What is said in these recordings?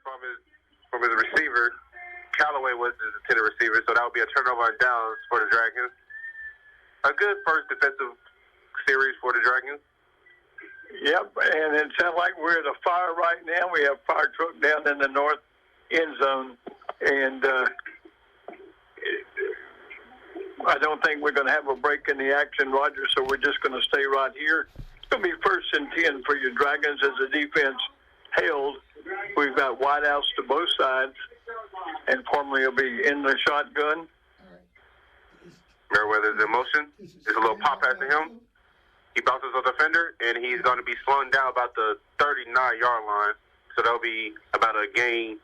from his receiver. Callaway was his intended receiver, so that would be a turnover on downs for the Dragons. A good first defensive series for the Dragons. Yep, and it sounds like we're at a fire right now. We have fire truck down in the north end zone, and I don't think we're going to have a break in the action, Roger, so we're just going to stay right here. It's going to be 1st and 10 for your Dragons as the defense held. We've got wideouts to both sides, and formally will be in the shotgun. Merriweather's in motion. There's a little pop pass to him. He bounces a defender, and he's going to be slowing down about the 39-yard line. So that'll be about a gain.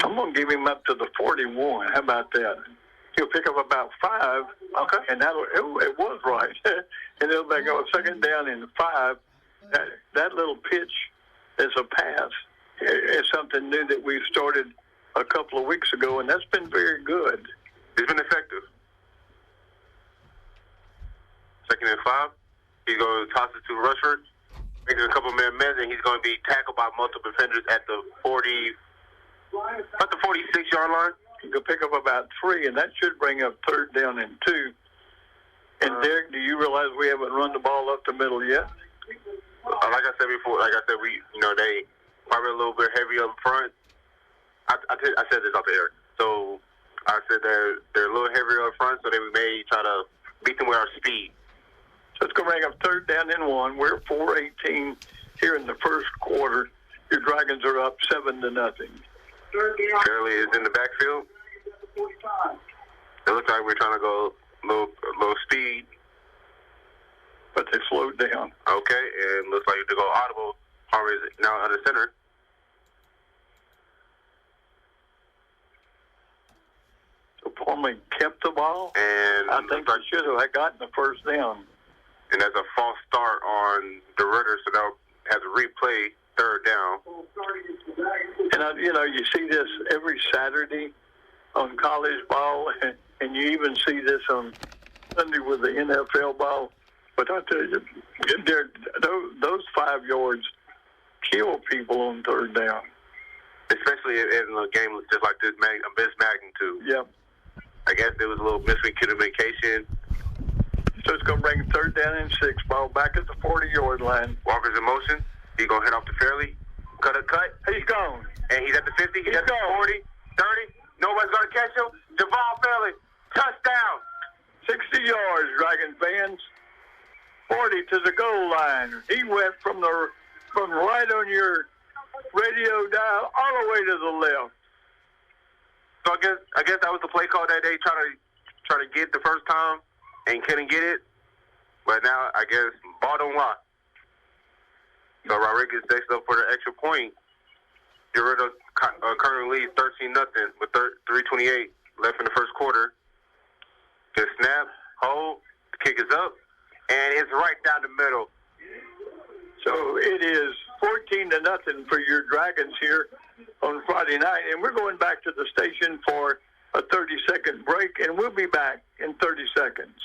I'm going to give him up to the 41. How about that? He'll pick up about 5. Okay. And it was right. And it'll make a 2nd down and 5. That little pitch is a pass. It's something new that we've started a couple of weeks ago, and that's been very good. It's been effective. 2nd and 5. He's going to toss it to Rushford. Makes a couple man men, and he's going to be tackled by multiple defenders at the 46-yard line. He could pick up about 3, and that should bring up 3rd down and 2. And Derek, do you realize we haven't run the ball up the middle yet? Like I said before, they probably a little bit heavy up front. I said this off the air. So I said they're a little heavier up front, so they may try to beat them with our speed. So it's going to bring up 3rd down and 1. We're 4:18 here in the first quarter. Your Dragons are up 7-0. Shirley is in the backfield. It looks like we're trying to go low speed. But they slowed down. Okay, and looks like to go audible. Harvey is now under center. So Pullman kept the ball. And I think they should have gotten the 1st down. And that's a false start on DeRidder, so they'll have to replay 3rd down. And, you see this every Saturday on college ball, and you even see this on Sunday with the NFL ball. But I tell you, those 5 yards kill people on 3rd down. Especially in a game just like this magnitude. Yep. I guess there was a little miscommunication. So it's going to bring 3rd down and 6. Ball back at the 40-yard line. Walker's in motion. He's going to head off to Fairley. Cut. He's gone. And he's at the 50. He's at the gone. 40, 30. Nobody's going to catch him. Javal Fairley. Touchdown. 60 yards, Dragon fans. 40 to the goal line. He went from right on your radio dial all the way to the left. So I guess that was the play call that they try to get the first time and couldn't get it. But now I guess ball don't lie. So Rodriguez takes up for the extra point. DeRidder currently leads 13-0 with 3:28 left in the first quarter. Good snap, hold, the kick is up, and it's right down the middle. So it is 14-0 for your Dragons here on Friday night, and we're going back to the station for a 30-second break, and we'll be back in 30 seconds.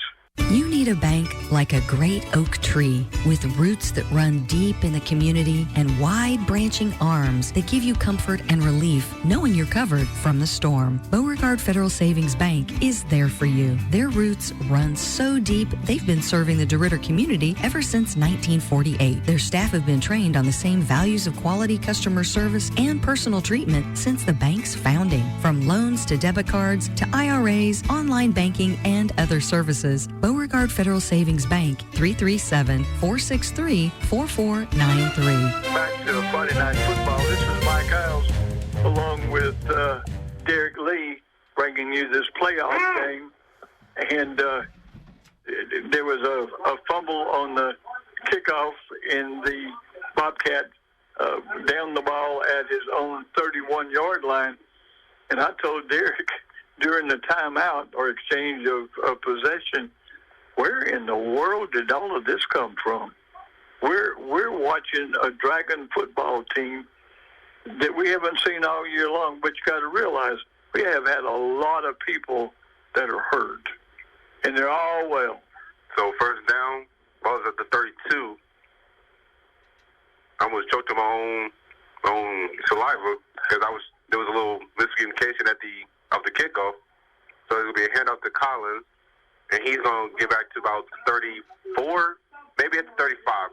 You need a bank like a great oak tree with roots that run deep in the community and wide branching arms that give you comfort and relief knowing you're covered from the storm. Beauregard Federal Savings Bank is there for you. Their roots run so deep, they've been serving the DeRidder community ever since 1948. Their staff have been trained on the same values of quality customer service and personal treatment since the bank's founding. From loans to debit cards to IRAs, online banking, and other services, Beauregard Federal Savings Bank, 337-463-4493. Back to Friday Night Football. This is Mike Isles along with Derek Lee bringing you this playoff game. And there was a fumble on the kickoff, and the Bobcat down the ball at his own 31-yard line. And I told Derek during the timeout or exchange of possession, where in the world did all of this come from? We're watching a Dragon football team that we haven't seen all year long, but you got to realize we have had a lot of people that are hurt, and they're all well. So first down, ball's at the 32. I almost choked on own saliva because there was a little miscommunication of the kickoff. So it'll be a handoff to Collins, and he's going to get back to about 34, maybe at the 35.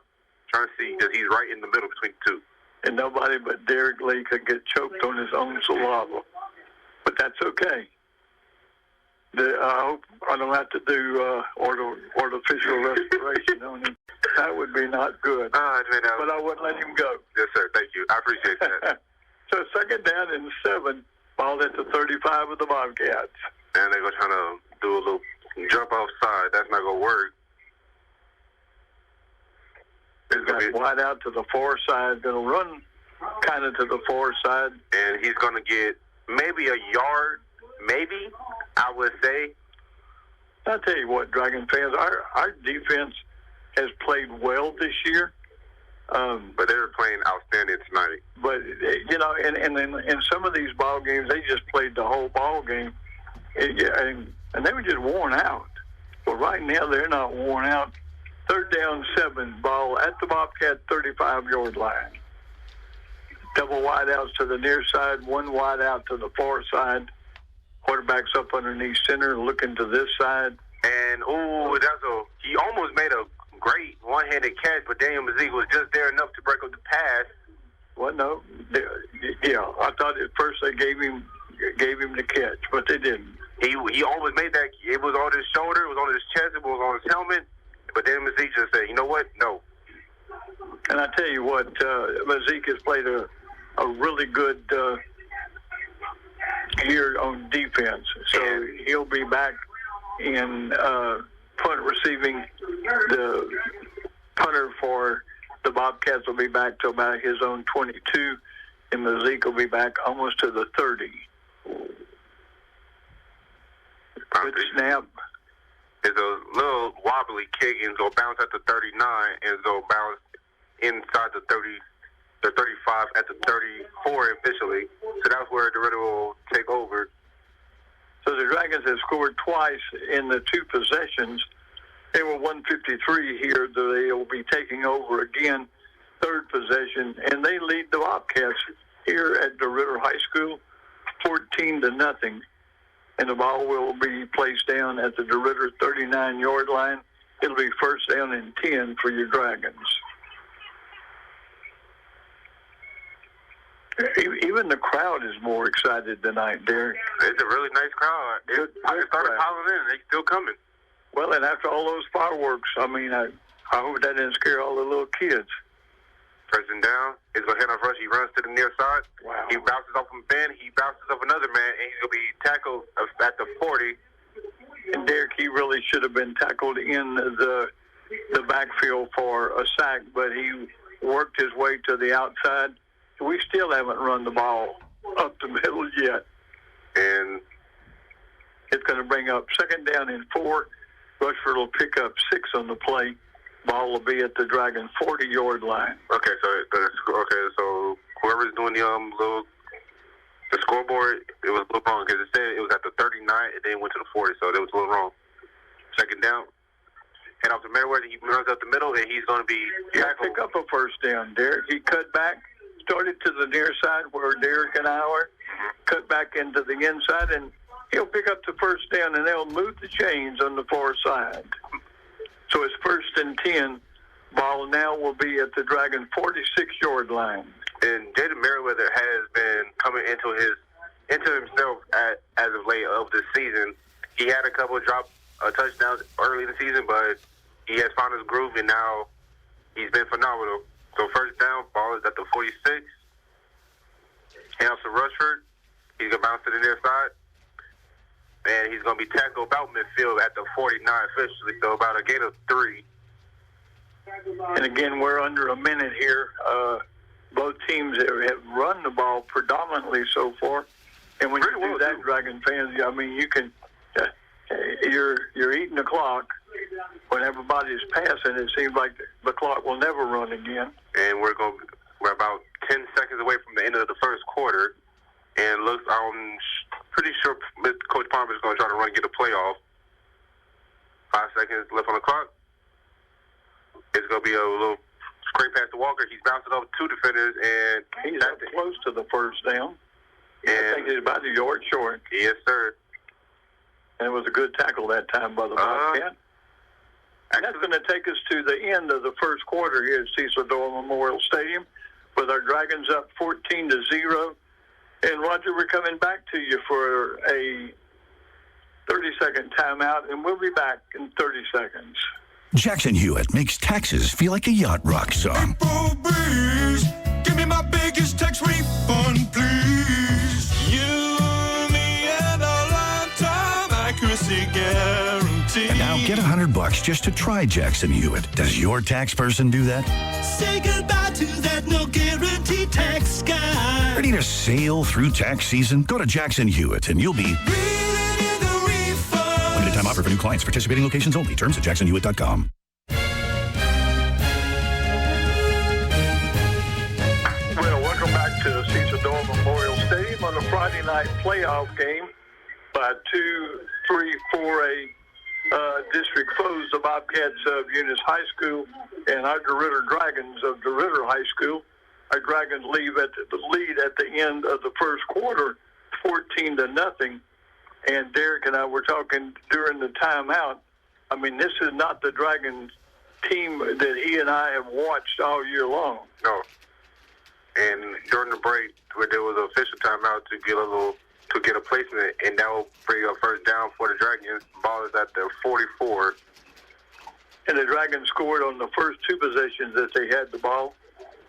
Trying to see because he's right in the middle between the two. And nobody but Derek Lee could get choked on his own saliva. But that's okay. I hope I don't have to do artificial respiration on him. That would be not good. But I wouldn't let him go. Yes, sir. Thank you. I appreciate that. So 2nd down and 7, ball at the 35 of the Bobcats. And they're going to try to do a little jump offside. That's not going to work. He's got wide out to the far side. Going to run kind of to the far side. And he's going to get maybe a yard, maybe, I would say. I'll tell you what, Dragon fans, our defense has played well this year. But they were playing outstanding tonight. But, you know, and in some of these ball games, they just played the whole ball game. And they were just worn out. But right now, they're not worn out. 3rd down, 7, ball at the Bobcat 35-yard line. Double wide outs to the near side, 1 wide out to the far side. Quarterback's up underneath center, looking to this side. And, he almost made a great one-handed catch, but Daniel Mazik was just there enough to break up the pass. Well, no. Yeah, I thought at first they gave him the catch, but they didn't. He almost made that. It was on his shoulder, it was on his chest, it was on his helmet. But then Mazik just said, you know what? No. And I tell you what, Mazik has played a really good year on defense. So he'll be back in punt receiving. The punter for the Bobcats will be back to about his own 22, and Mazik will be back almost to the 30. Good snap. It's a little wobbly kick, and it'll bounce at the 39, and it'll bounce inside the 35 at the 34 officially. So that's where DeRidder will take over. So the Dragons have scored twice in the 2 possessions. They were 153 here. They will be taking over again, 3rd possession, and they lead the Bobcats here at DeRidder High School, 14-0. And the ball will be placed down at the DeRidder 39-yard line. It'll be 1st down and 10 for your Dragons. Even the crowd is more excited tonight, Derek. It's a really nice crowd. I just started piling in. They're still coming. Well, and after all those fireworks, I mean, I hope that didn't scare all the little kids. 1st and down. He's going to hand off rush. He runs to the near side. Wow. He bounces off a man. He bounces off another man, and he's going to be tackled at the 40. And Derek, he really should have been tackled in the backfield for a sack, but he worked his way to the outside. We still haven't run the ball up the middle yet. And it's going to bring up 2nd down and 4. Rushford will pick up 6 on the play. Ball will be at the Dragon 40-yard line. Okay, so whoever's doing the scoreboard, it was a little wrong because it said it was at the 39 and then went to the 40, so it was a little wrong. 2nd down, head off to Merriweather. He runs up the middle, and he's going to be tackled. Pick up a 1st down, Derek. He cut back, started to the near side where Derek and I were, cut back into the inside, and he'll pick up the 1st down, and they'll move the chains on the far side. So it's 1st and 10. Ball now will be at the Dragon 46-yard line. And Jaden Merriweather has been coming into himself as of late of this season. He had a couple of touchdowns early in the season, but he has found his groove, and now he's been phenomenal. So 1st down, ball is at the 46. Hands to Rushford. He's going to bounce to the near side. And he's going to be tackled about midfield at the 49 officially, so about a gain of 3. And again, we're under a minute here. Both teams have run the ball predominantly so far. And when you do that, Dragon fans, I mean, you can you're eating the clock. When everybody's passing, it seems like the clock will never run again. And we're about 10 seconds away from the end of the 1st quarter. And I'm pretty sure Coach Palmer is going to try to run and get a playoff. 5 seconds left on the clock. It's going to be a little Great pass to Walker. He's bounced it over two defenders, and he's up close to the first down. And I think he's about a yard short. Yes, sir. And it was a good tackle that time by the Bobcat. And that's going to take us to the end of the first quarter here at Cecil Doyle Memorial Stadium with our Dragons up 14-0. And, Roger, we're coming back to you for a 30-second timeout, and we'll be back in 30 seconds. Jackson Hewitt makes taxes feel like a yacht rock song. Breeze, give me my biggest tax refund, please. You, me, and a lifetime accuracy guarantee. And now get $100 just to try Jackson Hewitt. Does your tax person do that? Say goodbye to that no guarantee tax guy. Ready to sail through tax season? Go to Jackson Hewitt and you'll be... Limited time offer for new clients. Participating locations only. Terms at jacksonhewitt.com. Well, welcome back to Cecil Doyle Memorial Stadium on the Friday night playoff game by 2-3-4A district foes, the Bobcats of Eunice High School and our DeRidder Dragons of DeRidder High School. Our Dragons lead at the end of the first quarter, 14-0. And Derek and I were talking during the timeout. I mean, this is not the Dragons team that he and I have watched all year long. No. And during the break, where there was an official timeout to get a placement, and that will bring a first down for the Dragons. Ball is at the 44. And the Dragons scored on the first two possessions that they had the ball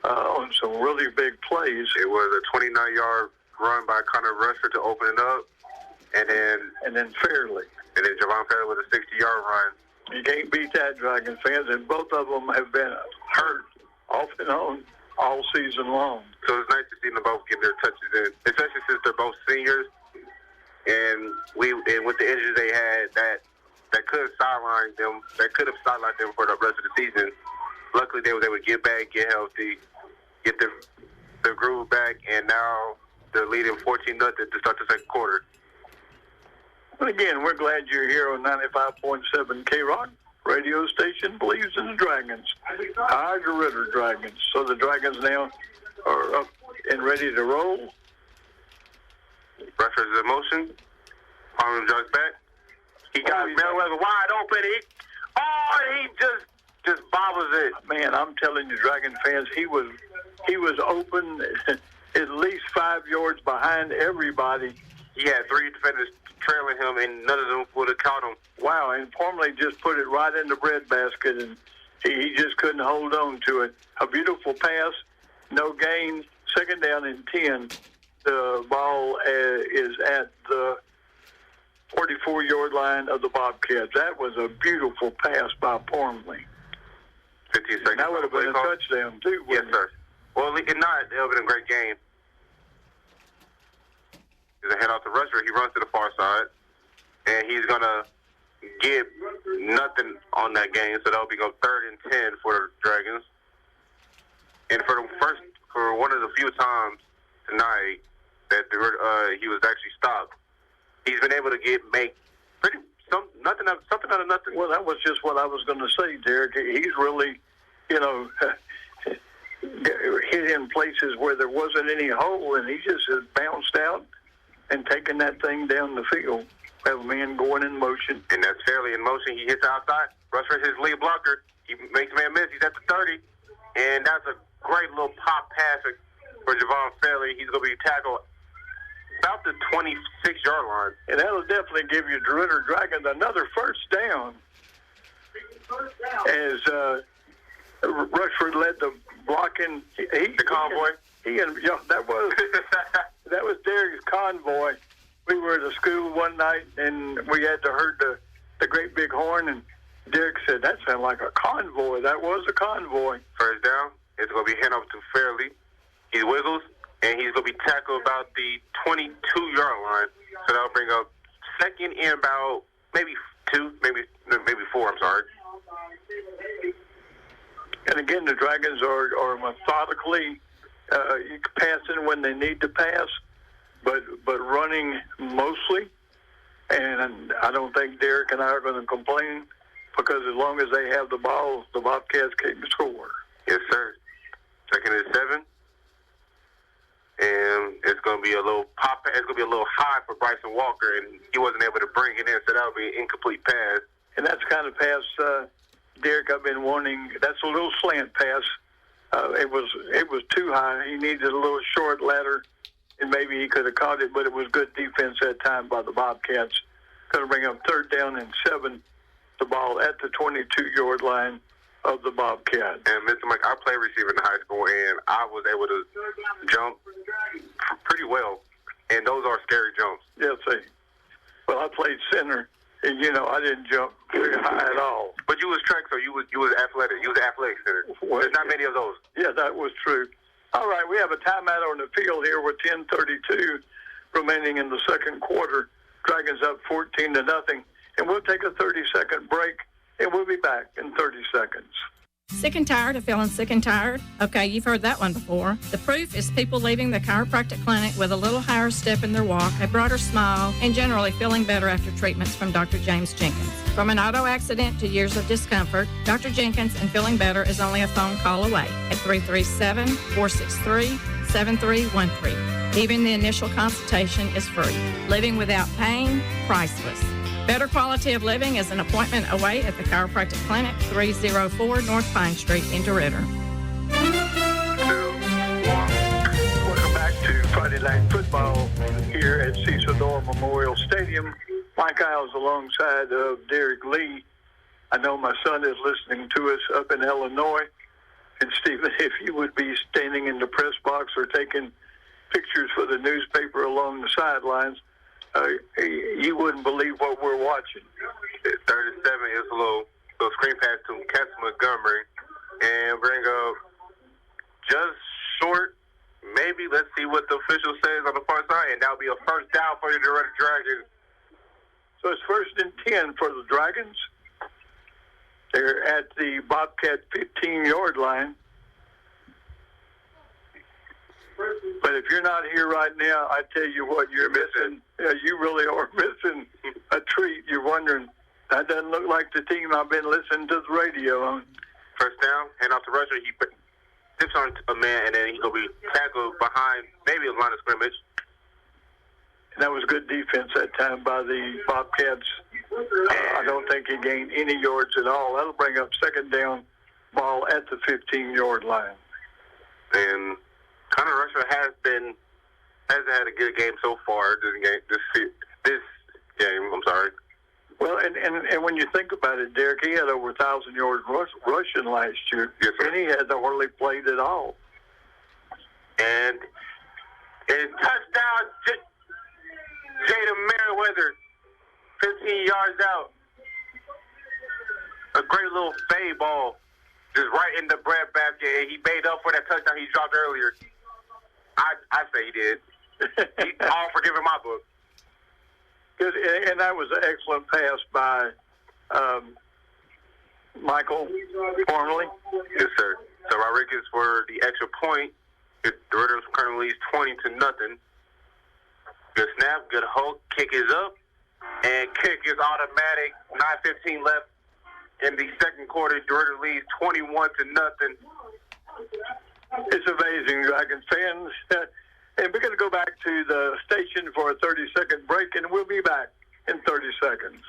on some really big plays. It was a 29-yard run by Connor Rusher to open it up. And then Fairley. And then Javon Fairley with a 60-yard run. You can't beat that, Dragon fans. And both of them have been hurt off and on all season long. So it's nice to see them both get their touches in, especially since they're both seniors. And with the injuries they had, that could have sidelined them. That could have sidelined them for the rest of the season. Luckily, they were able to get back, get healthy, get their groove back, and now they're leading 14-0 to start the second quarter. But again, we're glad you're here on 95.7 K-Rock. Radio station believes in the Dragons. Our DeRidder Dragons. So the Dragons now are up and ready to roll. Rusher's in motion. Arnold jogs back. He got Merriweather wide open. He just bobbles it. Man, I'm telling you, Dragon fans, he was open at least 5 yards behind everybody. He had three defenders trailing him, and none of them would have caught him. Wow, and Parmalee just put it right in the breadbasket, and he just couldn't hold on to it. A beautiful pass, no gain, second down and 10. The ball is at the 44-yard line of the Bobcats. That was a beautiful pass by Parmalee. 15 seconds. That would have been a touchdown, too. Yes, sir. Well, if not, it would have been a great game. There's a head off the rusher. He runs to the far side, and he's going to get nothing on that game, so that'll be go 3rd and 10 for the Dragons. And for one of the few times tonight that he was actually stopped, he's been able to make something out of nothing. Well, that was just what I was going to say, Derek. He's really, hit in places where there wasn't any hole, and he just has bounced out and taking that thing down the field. Have a man going in motion. And that's Fairley in motion. He hits outside. Rusher his lead blocker. He makes a man miss. He's at the 30. And that's a great little pop pass for Javon Fairley. He's going to be tackled about the 26-yard line. And that'll definitely give you DeRidder Dragons another first down. As Rushford led the blocking. The convoy. That was Derek's convoy. We were at a school one night, and we had to heard the great big horn, and Derek said, that sounded like a convoy. That was a convoy. First down. It's going to be handed off to Fairley. He wiggles, and he's going to be tackled about the 22-yard line. So that'll bring up second and about maybe 4, I'm sorry. And again, the Dragons are methodically passing when they need to pass, but running mostly. And I don't think Derek and I are going to complain, because as long as they have the ball, the Bobcats can score. Yes, sir. Second and 7. And it's going to be a little pop. It's going to be a little high for Bryson Walker, and he wasn't able to bring it in, so that would be an incomplete pass. And that's the kind of pass, Derek, I've been wanting. That's a little slant pass. It was too high. He needed a little short ladder, and maybe he could have caught it, but it was good defense that time by the Bobcats. Going to bring up 3rd down and 7, the ball at the 22-yard line of the Bobcats. And Mr. Mike, I played receiver in high school, and I was able to jump pretty well. And those are scary jumps. Yes, well, I played center, and I didn't jump very high at all. But you was track, so you was athletic. You was athletic center. Well, there's not many of those. Yeah, that was true. All right, we have a timeout on the field here with 10:32 remaining in the second quarter. Dragons up 14-0, and we'll take a 30-second break, and we'll be back in 30 seconds. Sick and tired of feeling sick and tired? Okay, you've heard that one before. The proof is people leaving the chiropractic clinic with a little higher step in their walk, a broader smile, and generally feeling better after treatments from Dr. James Jenkins. From an auto accident to years of discomfort, Dr. Jenkins and feeling better is only a phone call away at 337-463-7313. Even the initial consultation is free. Living without pain, priceless. Better quality of living is an appointment away at the Chiropractic Clinic, 304 North Pine Street in DeRidder. Welcome back to Friday Night Football here at Cecil Dorr Memorial Stadium. Mike Isles alongside of Derek Lee. I know my son is listening to us up in Illinois. And Stephen, if you would be standing in the press box or taking pictures for the newspaper along the sidelines, you wouldn't believe what we're watching. 37 is a little screen pass to Cass Montgomery and bring up just short. Maybe let's see what the official says on the far side, and that'll be a first down for the DeRidder Dragons. So it's 1st and 10 for the Dragons. They're at the Bobcat 15-yard line. But if you're not here right now, I tell you what, you're missing. You really are missing a treat. You're wondering, that doesn't look like the team I've been listening to the radio on. First down, hand off to Rusher. He tips on a man, and then he'll be tackled behind maybe a line of scrimmage. And that was good defense that time by the Bobcats. I don't think he gained any yards at all. That'll bring up 2nd down, ball at the 15-yard line. And Connor Rusher hasn't had a good game so far. This game, I'm sorry. Well, and when you think about it, Derek, he had over 1,000 yards rushing last year. Yes, sir. And he had hardly played at all. And touchdown, Jada Merriweather, 15 yards out. A great little fade ball, just right in the bread basket. He made up for that touchdown he dropped earlier. I say he did. All forgiven my book. And that was an excellent pass by Michael Formally. Yes, sir. So Rodriguez for the extra point. The DeRidder currently leads 20-0. Good snap, good hold. Kick is up, and kick is automatic. 9:15 left in the second quarter. DeRidder leads 21-0. It's amazing, Dragons fans. And we're going to go back to the station for a 30-second break, and we'll be back in 30 seconds.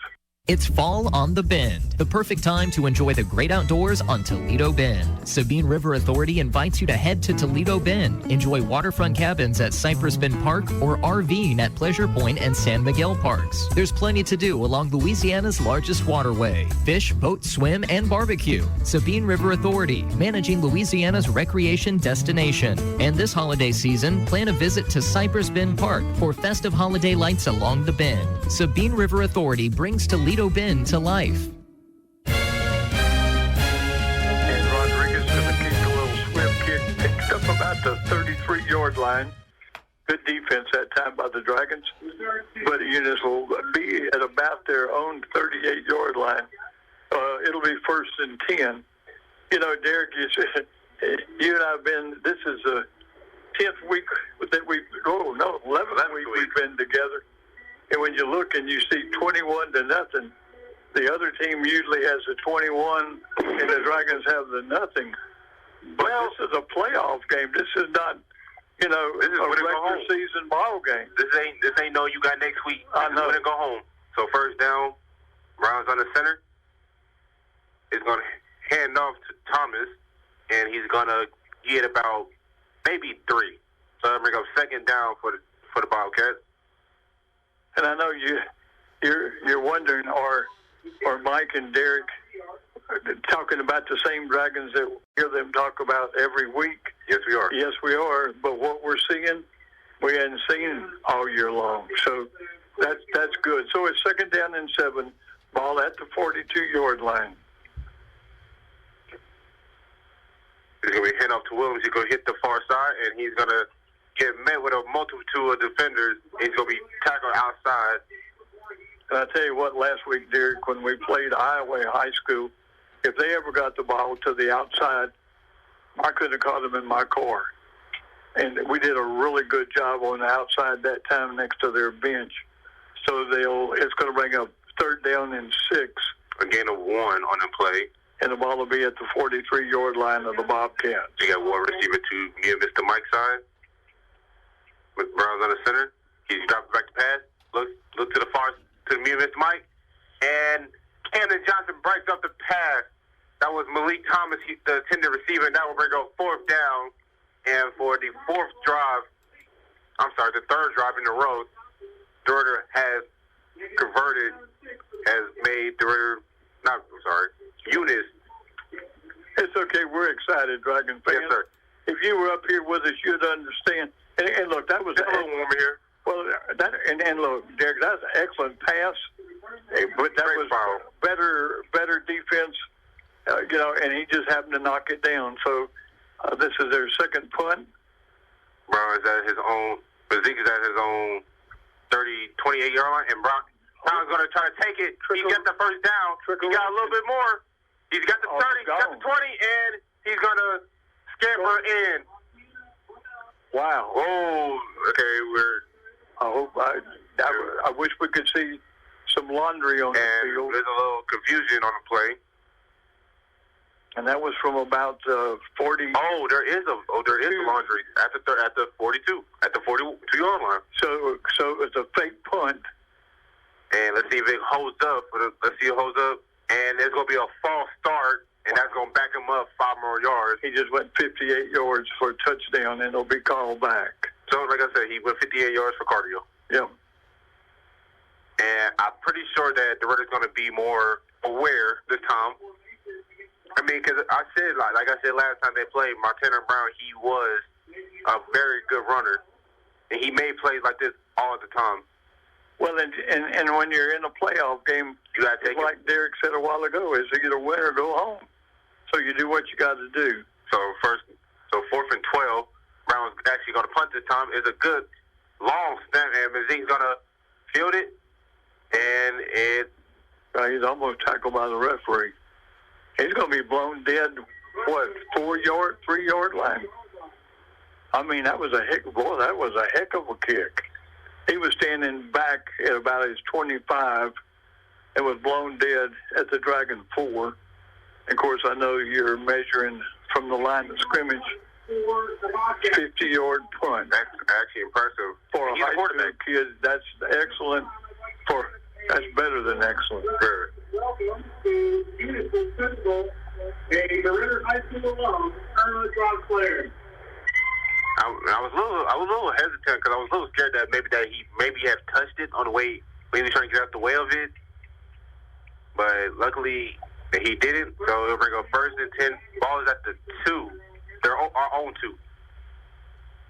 It's fall on the Bend, the perfect time to enjoy the great outdoors on Toledo Bend. Sabine River Authority invites you to head to Toledo Bend. Enjoy waterfront cabins at Cypress Bend Park or RVing at Pleasure Point and San Miguel Parks. There's plenty to do along Louisiana's largest waterway. Fish, boat, swim, and barbecue. Sabine River Authority, managing Louisiana's recreation destination. And this holiday season, plan a visit to Cypress Bend Park for festive holiday lights along the Bend. Sabine River Authority brings Toledo Bend to life. And Rodriguez going to kick a little swift kick, picked up about the 33-yard line. Good defense that time by the Dragons. But Eunice will be at about their own 38-yard line. It'll be 1st and 10. You know, Derek, you and I have been, this is the 10th week that 11th week we've been together. And when you look and you see 21-0, the other team usually has the 21, and the Dragons have the nothing. But this is a playoff game. This is not, this is a regular season ball game. This ain't no you got next week. I know. Win and go home. So first down, Brown's on the center. Is going to hand off to Thomas, and he's going to get about maybe 3. So that'll bring up second down for the Bobcats. And I know you're wondering, are Mike and Derek talking about the same Dragons that we hear them talk about every week? Yes, we are. Yes, we are. But what we're seeing, we hadn't seen all year long. So that's good. So it's second down and 7, ball at the 42-yard line. He's going to be hand off to Williams. He's going to hit the far side, and he's going to get met with a multitude of defenders. He's going to be tackled outside. And I tell you what, last week, Derek, when we played Iowa High School, if they ever got the ball to the outside, I couldn't have caught them in my car. And we did a really good job on the outside that time next to their bench. So it's going to bring up third down and 6. A gain of 1 on the play. And the ball will be at the 43-yard line of the Bobcats. You got one receiver to give Mr. Mike's side. With Brown's on the center. He drops back to pass. Look to the far, to me and Mr. Mike. And Camden Johnson breaks up the pass. That was Malik Thomas, the intended receiver, and that will bring up fourth down. And for the third drive in a row, DeRidder has converted, has made Eunice. It's okay. We're excited, Dragon fans. Yes, sir. If you were up here with us, you'd understand. And look, that was a little warm here. Well, and look, Derek, that was an excellent pass. But that Great was foul. better defense, and he just happened to knock it down. So this is their second punt. Brown is at his own. Zeke is at his own 28-yard line, and Brown's going to try to take it. He got the first down. He got a little bit more. He's got the 30, he's got the 20, and he's going to scamper in. Wow. Oh, okay. I wish we could see some laundry on the field. There's a little confusion on the play. And that was from about 40. Oh, there is a laundry at the 42, at the 42-yard line. So it's a fake punt. And let's see if it holds up. Let's see if it holds up. And there's going to be a false start, and that's going to back him up 5 more yards. He just went 58 yards for a touchdown, and it'll be called back. So, like I said, he went 58 yards for cardio. Yeah. And I'm pretty sure that DeRidder's going to be more aware this time. I mean, because I said, like I said last time they played, Martina Brown, he was a very good runner. And he made plays like this all the time. Well, and when you're in a playoff game, you got to take like Derek said a while ago, is either win or go home. So you do what you got to do. So 4th and 12, Brown's actually going to punt this time. It's a good long snap, and Mazine's going to field it, and he's almost tackled by the referee. He's going to be blown dead. 3-yard line. I mean, that was a heck of a kick. He was standing back at about his 25 and was blown dead at the Dragon 4. Of course, I know you're measuring from the line of scrimmage, 50-yard punt. That's actually impressive. For a high school kid, that's excellent. That's better than excellent. Sure. Welcome to Eunice Football, a DeRidder High School alum, Colonel Rock player. I was a little hesitant because I was a little scared that he had touched it on the way when he was trying to get out the way of it. But luckily he didn't, so it'll bring up 1st and 10. Ball is at the 2. They're our own 2.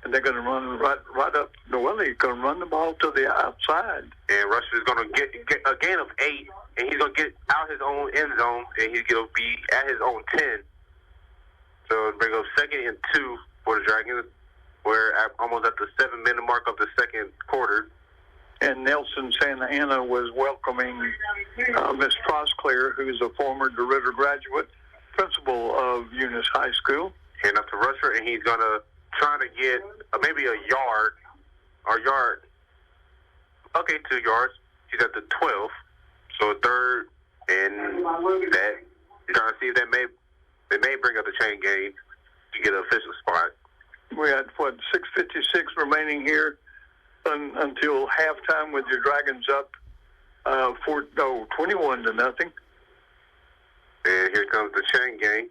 And they're going to run right up. Well, they're going to run the ball to the outside. And Rush is going to get a gain of 8, and he's going to get out his own end zone, and he's going to be at his own 10. So it'll bring up 2nd and 2 for the Dragons. We're almost at the 7-minute mark of the second quarter. And Nelson Santa Ana was welcoming Miss Trosclair, who's a former DeRidder graduate, principal of Eunice High School. Hand up to Rusher, and he's going to try to get maybe a yard. Okay, 2 yards. He's at the 12. So 3rd and that. He's trying to see if they may bring up the chain game. to get an official spot. We had, 6:56 remaining here until halftime with your Dragons up 21-0. And here comes the chain game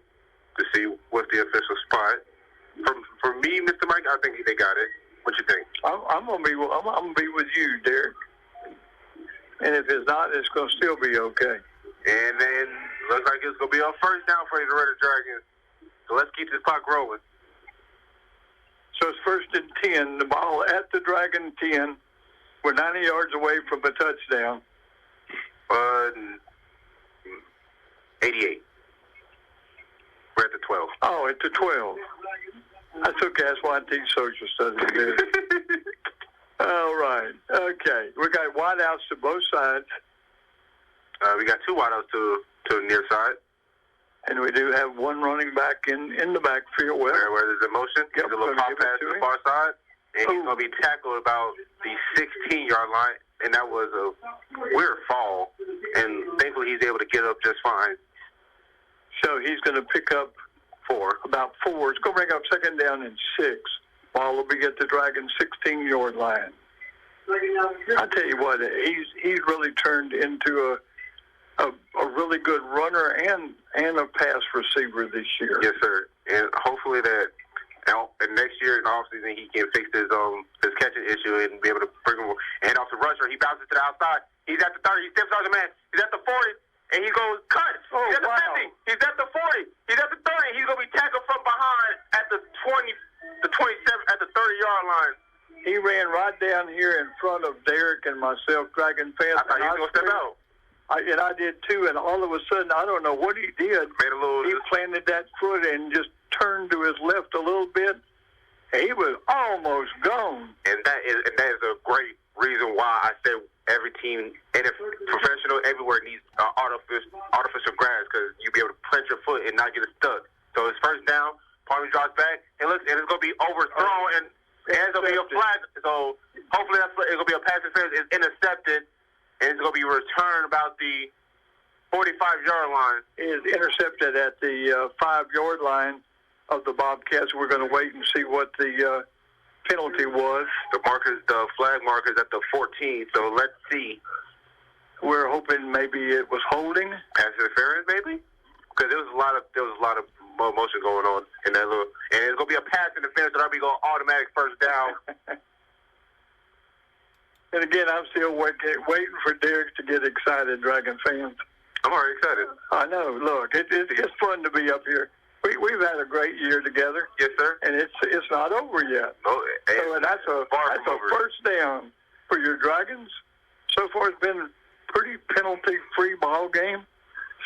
to see what's the official spot. For me, Mr. Mike, I think they got it. What you think? I'm gonna be with you, Derek. And if it's not, it's gonna still be okay. And then looks like it's gonna be a first down for the DeRidder Dragons. So let's keep this clock rolling. So it's 1st and 10. The ball at the Dragon 10. We're 90 yards away from a touchdown. 88. We're at the 12. Oh, at the 12. That's okay. That's why I teach social studies there. All right. Okay. We got wideouts to both sides. We got 2 wideouts to the near side. And we do have one running back in the backfield. Well, where there's a motion. Yep, There's a little pop pass to the far side. And he's going to be tackled about the 16-yard line. And that was a weird fall. And thankfully he's able to get up just fine. So he's going to pick up about 4. It's going to bring up 2nd down and 6. Ball will be at the Dragon 16-yard line. I tell you what, he's really turned into a really good runner and a pass receiver this year. Yes, sir. And hopefully that next year in the offseason he can fix his catching issue and be able to bring him and head off the rusher. He bounces to the outside. He's at the 30. He steps on the man. He's at the 40. And he goes, cut. He's at the 50. He's at the 40. He's at the 30. He's going to be tackled from behind at the 20, the 27, at the 30-yard line. He ran right down here in front of Derek and myself, Dragon fans. I thought he was going to step out. And I did too, and all of a sudden, I don't know what he did. He planted that foot and just turned to his left a little bit. He was almost gone. And that is a great reason why I said every team, and if professional everywhere, needs artificial grass, because you'll be able to plant your foot and not get it stuck. So it's first down. Palmy drops back, and it's going to be overthrown, and it's going to be a flag. So hopefully it's going to be a pass interference. It's intercepted. And it's going to be returned about the 45-yard line. It is intercepted at the 5-yard line of the Bobcats. We're going to wait and see what the penalty was. The flag marker's at the 14, so let's see. We're hoping maybe it was holding. Pass interference, maybe? Because there was a lot of motion going on in that little, and it's going to be a pass interference, so that'll be going automatic first down. And again, I'm still waiting for Derek to get excited, Dragon fans. I'm already excited. I know. Look, it's fun to be up here. We've had a great year together. Yes, sir. And it's not over yet. Oh, so that's a first down for your Dragons. So far, it's been a pretty penalty-free ball game.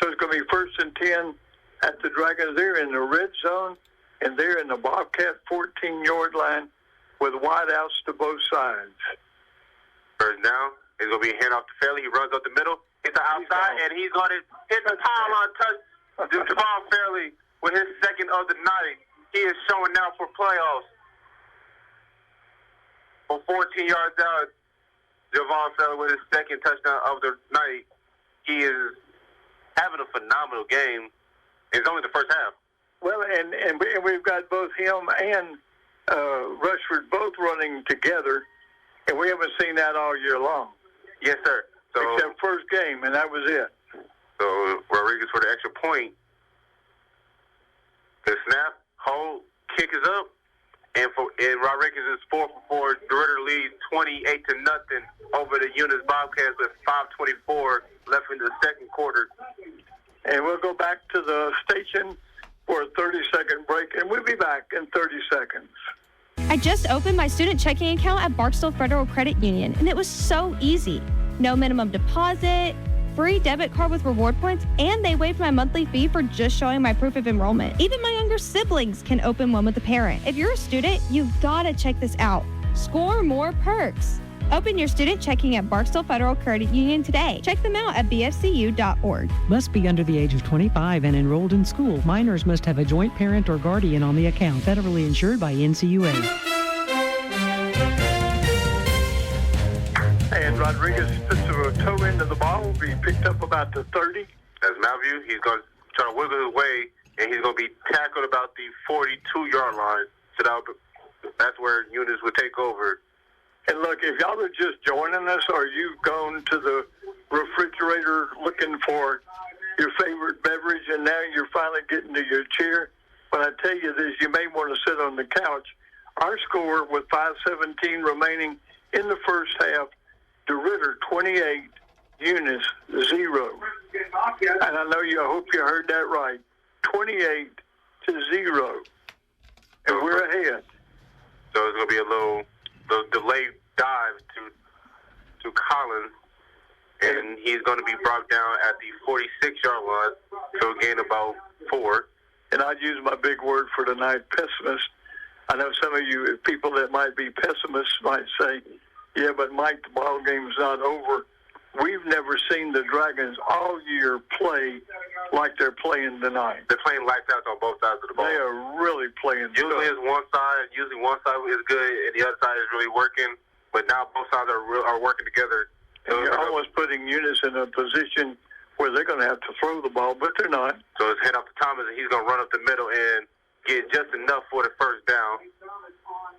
So it's going to be 1st and 10 at the Dragons. They're in the red zone, and they're in the Bobcat 14-yard line with wideouts to both sides. First down. It's going to be a handoff to Fairley. He runs up the middle. It's the outside, and he's going to hit the pylon touch. Javon Fairley with his second of the night. He is showing now for playoffs. For 14 yards out, Javon Fairley with his second touchdown of the night. He is having a phenomenal game. It's only the first half. Well, and we've got both him and Rushford both running together. And we haven't seen that all year long. Yes, sir. So, except first game, and that was it. So Rodriguez for the extra point. The snap, hold, kick is up, and Rodriguez is 4 for 4. DeRidder leads 28-0 over the Eunice Bobcats with 5:24 left in the second quarter. And we'll go back to the station for a 30-second break, and we'll be back in 30 seconds. I just opened my student checking account at Barksdale Federal Credit Union, and it was so easy. No minimum deposit, free debit card with reward points, and they waived my monthly fee for just showing my proof of enrollment. Even my younger siblings can open one with a parent. If you're a student, you've got to check this out. Score more perks. Open your student checking at Barksdale Federal Credit Union today. Check them out at bfcu.org. Must be under the age of 25 and enrolled in school. Minors must have a joint parent or guardian on the account. Federally insured by NCUA. And Rodriguez puts a toe into the ball. He picked up about the 30. As Malview, he's going to try to wiggle his way and he's going to be tackled about the 42-yard line. So that's where Eunice would take over. And look, if y'all are just joining us or you've gone to the refrigerator looking for your favorite beverage and now you're finally getting to your chair, when I tell you this, you may want to sit on the couch. Our score with 5:17 remaining in the first half, DeRidder 28, Eunice 0. And I hope you heard that right, 28-0. And we're ahead. So it's going to be a little delayed dive to Collins, and he's going to be brought down at the 46-yard line, so gain about 4. And I'd use my big word for tonight, pessimist. I know some of you people that might be pessimists might say, yeah, but Mike, the ball game's not over. We've never seen the Dragons all year play like they're playing tonight. They're playing lights out on both sides of the ball. They are really playing Usually one side is good and the other side is really working, but now both sides are working together. And you're almost putting Eunice in a position where they're going to have to throw the ball, but they're not. So it's hand off to Thomas, and he's going to run up the middle and get just enough for the first down.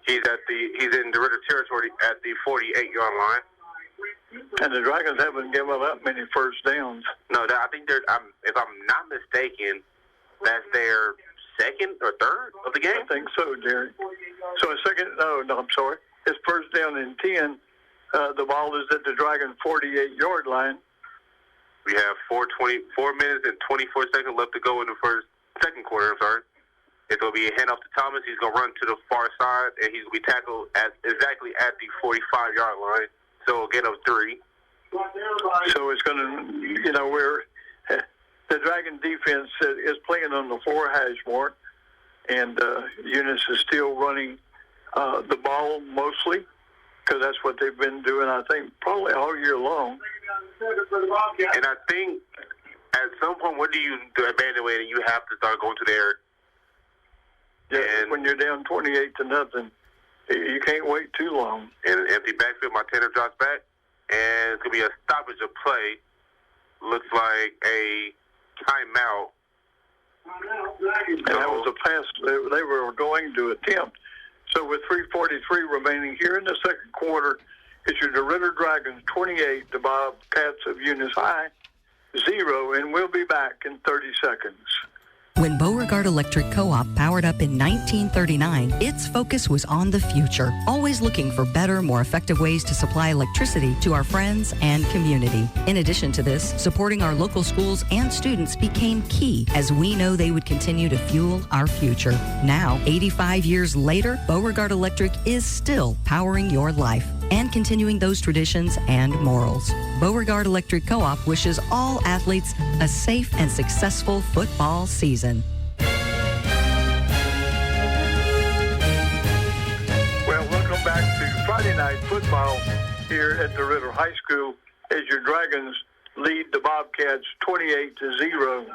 He's in DeRidder territory at the 48-yard line. And the Dragons haven't given up many first downs. No, I think if I'm not mistaken, that's their second or third of the game. I think so, Jerry. So I'm sorry. It's first down and 10. The ball is at the Dragon 48-yard line. We have 4 minutes and 24 seconds left to go in the second quarter. I'm sorry. It's going to be a handoff to Thomas. He's going to run to the far side, and he's going to be tackled exactly at the 45-yard line. So get up 3. So it's going to, where the Dragon defense is playing on the 4 hash mark, and Eunice is still running the ball mostly, because that's what they've been doing, I think, probably all year long. And I think at some point, what do you abandon it and you have to start going to the air? Yeah, when you're down 28-0, you can't wait too long. In an empty backfield, Montana drops back, and it's going to be a stoppage of play. Looks like a timeout. And that was a pass they were going to attempt. So with 3:43 remaining here in the second quarter, it's your DeRidder Dragons 28, the Bobcats of Eunice High 0, and we'll be back in 30 seconds. When Beauregard Electric Co-op powered up in 1939, its focus was on the future, always looking for better, more effective ways to supply electricity to our friends and community. In addition to this, supporting our local schools and students became key, as we know they would continue to fuel our future. Now, 85 years later, Beauregard Electric is still powering your life and continuing those traditions and morals. Beauregard Electric Co-op wishes all athletes a safe and successful football season. Well, welcome back to Friday Night Football here at DeRidder High School as your Dragons lead the Bobcats 28-0.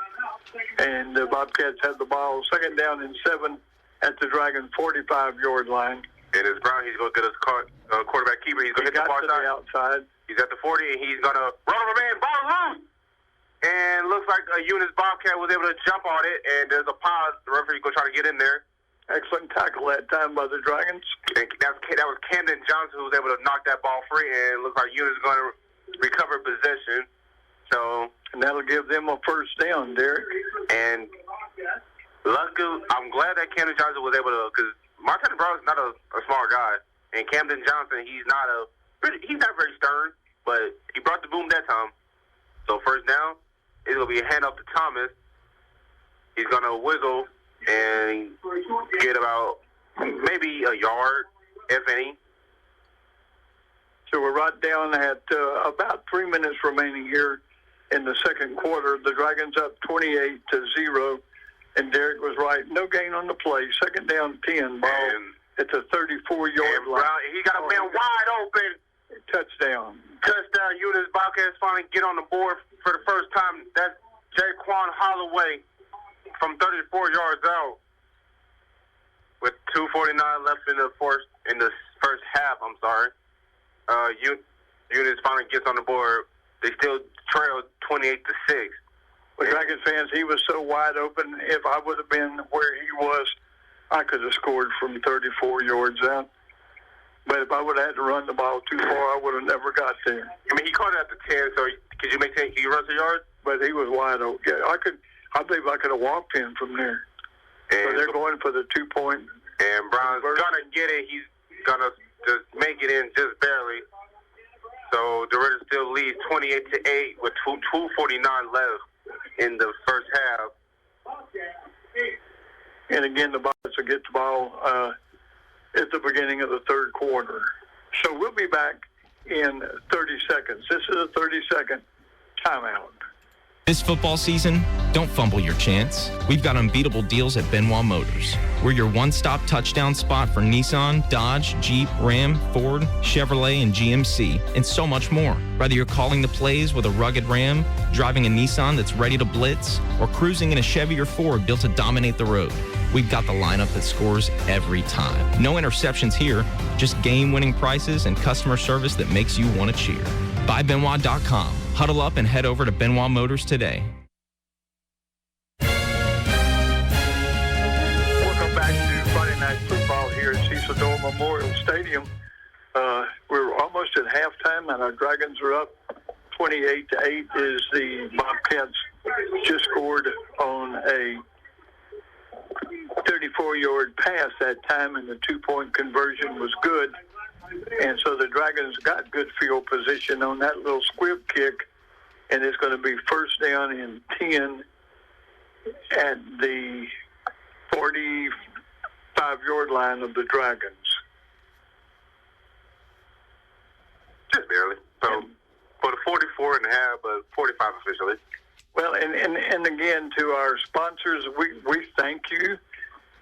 And the Bobcats have the ball second down and 7 at the Dragon 45-yard line. And it's Brown. He's going to get his quarterback keeper. He's going to hit the far side. The outside. He's at the 40, and he's going to run over man. Ball loose. And looks like a Eunice Bobcat was able to jump on it, and there's a pause. The referee's going to try to get in there. Excellent tackle that time by the Dragons. And that was Camden Johnson who was able to knock that ball free, and looks like Eunice is going to recover possession. And that'll give them a first down, Derek. And luckily, I'm glad that Camden Johnson was able to, because Montana Brown is not a smart guy, and Camden Johnson, he's not very stern, but he brought the boom that time. So first down, it's going to be a handoff to Thomas. He's going to wiggle and get about maybe a yard, if any. So we're right down at about 3 minutes remaining here in the second quarter. The Dragons up 28-0. And Derek was right. No gain on the play. Second down, 10. Ball at the 34-yard line. He got a man wide open. Touchdown. Eunice Bobcats finally get on the board for the first time. That's Jaquan Holloway from 34 yards out. With 2:49 left in the first half. I'm sorry. Eunice finally gets on the board. They still trail 28-6. With Dragons fans, he was so wide open. If I would have been where he was, I could have scored from 34 yards out. But if I would have had to run the ball too far, I would have never got there. I mean, he caught it at the 10, so could you make 10? Can you run 2 yards? But he was wide open. Yeah, I believe I could have walked in from there. And so they're going for the 2-point. And Brown's going to get it. He's going to just make it in just barely. So DeRidder still leads 28-8 with 2:49 left in the first half. And again, the Bullets will get the ball at the beginning of the third quarter. So we'll be back in 30 seconds. This is a 30-second timeout. This football season, don't fumble your chance. We've got unbeatable deals at Benoit Motors. We're your one-stop touchdown spot for Nissan, Dodge, Jeep, Ram, Ford, Chevrolet, and GMC, and so much more. Whether you're calling the plays with a rugged Ram, driving a Nissan that's ready to blitz, or cruising in a Chevy or Ford built to dominate the road, we've got the lineup that scores every time. No interceptions here, just game-winning prices and customer service that makes you want to cheer. BuyBenoit.com. Huddle up and head over to Benoit Motors today. Welcome back to Friday Night Football here at Cecil Dole Memorial Stadium. We're almost at halftime, and our Dragons are up 28-8 as the Bobcats just scored on a 34-yard pass that time, and the 2-point conversion was good. And so the Dragons got good field position on that little squib kick, and it's going to be first down and 10 at the 45-yard line of the Dragons. Just barely. So for the 44 and a half, but 45 officially. Well, and again, to our sponsors, we thank you.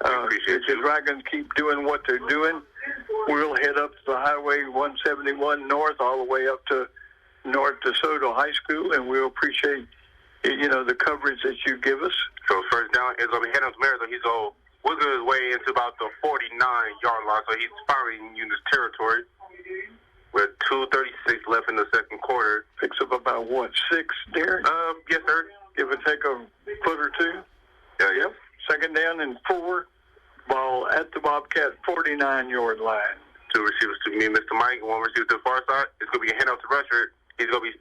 If the Dragons keep doing what they're doing, we'll head up to the Highway 171 north all the way up to North DeSoto High School, and we'll appreciate, the coverage that you give us. So first down is going to be heading up to Marathon. He's going to wiggle his way into about the 49-yard line, so he's finally in Eunice territory with 2:36 left in the second quarter. Picks up about, 6, Derek? Yes, sir. Give or take a foot or two? Yeah, yep. Second down and 4. Ball at the Bobcat 49-yard line. 2 receivers to me, Mr. Mike. 1 receiver to the far side. It's going to be a handoff to Rusher. He's going to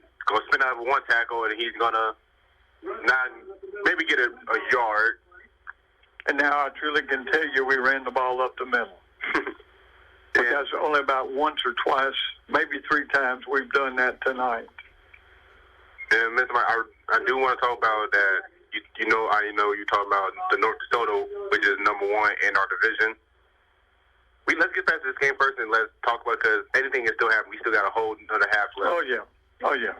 spin out of 1 tackle, and he's going to not maybe get a yard. And now I truly can tell you we ran the ball up the middle. Because only about once or twice, maybe 3 times, we've done that tonight. And Mr. Mike, I do want to talk about that. I know you talk about the North DeSoto, which is number 1 in our division. Let's get back to this game first, and let's talk about, because anything can still happen. We still got a whole another half left. Oh yeah.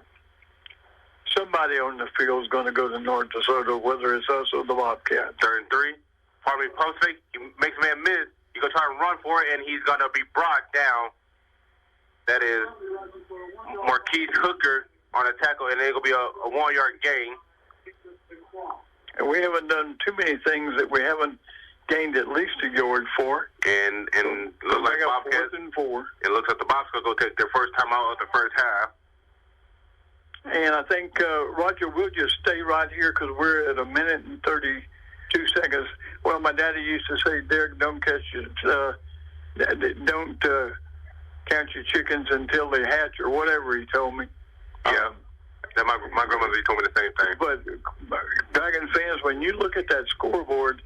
Somebody on the field is going to go to North DeSoto, whether it's us or the Bobcats. 3rd and 3. Probably post fake. He makes a man miss. He's going to try and run for it, and he's going to be brought down. That is Marquise Hooker on a tackle, and it's going to be a 1-yard gain. And we haven't done too many things that we haven't gained at least a yard for. And looks like Bobcats. 4th and 4. It looks like the Bobcats will go take their first time out of the first half. And I think, Roger, we'll just stay right here because we're at 1 minute and 32 seconds. Well, my daddy used to say, Derek, don't count your chickens until they hatch, or whatever he told me. Yeah. My grandmother told me the same thing. But Dragon fans, when you look at that scoreboard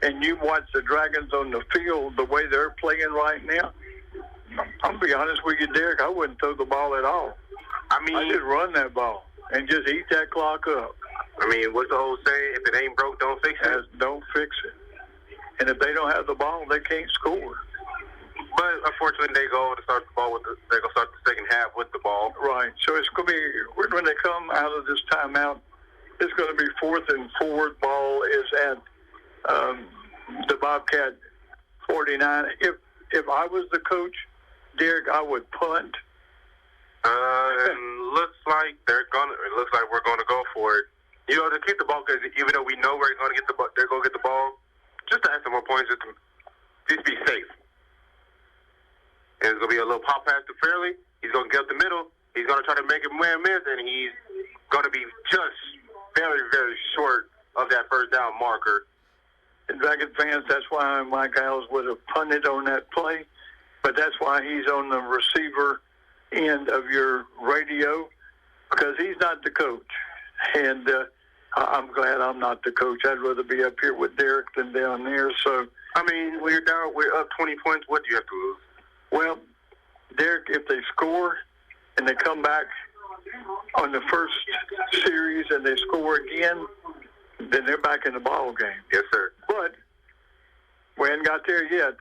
and you watch the Dragons on the field the way they're playing right now, I'll be honest with you, Derek, I wouldn't throw the ball at all. I just run that ball and just eat that clock up. I mean, what's the whole saying? If it ain't broke, don't fix it. Don't fix it. And if they don't have the ball, they can't score. But unfortunately, they're going to start the second half with the ball. Right. So it's going to be, when they come out of this timeout, it's going to be 4th and 4. Ball is at the Bobcat 49. If I was the coach, Derek, I would punt. Looks like we're going to go for it. To keep the ball, because even though we know we're going to get the ball, they're going to get the ball. Just to add some more points, just to be safe. And it's going to be a little pop pass to Fairley. He's going to get up the middle. He's going to try to make him win miss, and he's going to be just very, very short of that first down marker. And Dragon fans, that's why Mike Isles would have punted on that play. But that's why he's on the receiver end of your radio, because he's not the coach. And I'm glad I'm not the coach. I'd rather be up here with Derek than down there. So, I mean, we're up 20 points. What do you have to lose? Well, Derek, if they score and they come back on the first series and they score again, then they're back in the ball game. Yes, sir. But we ain't got there yet.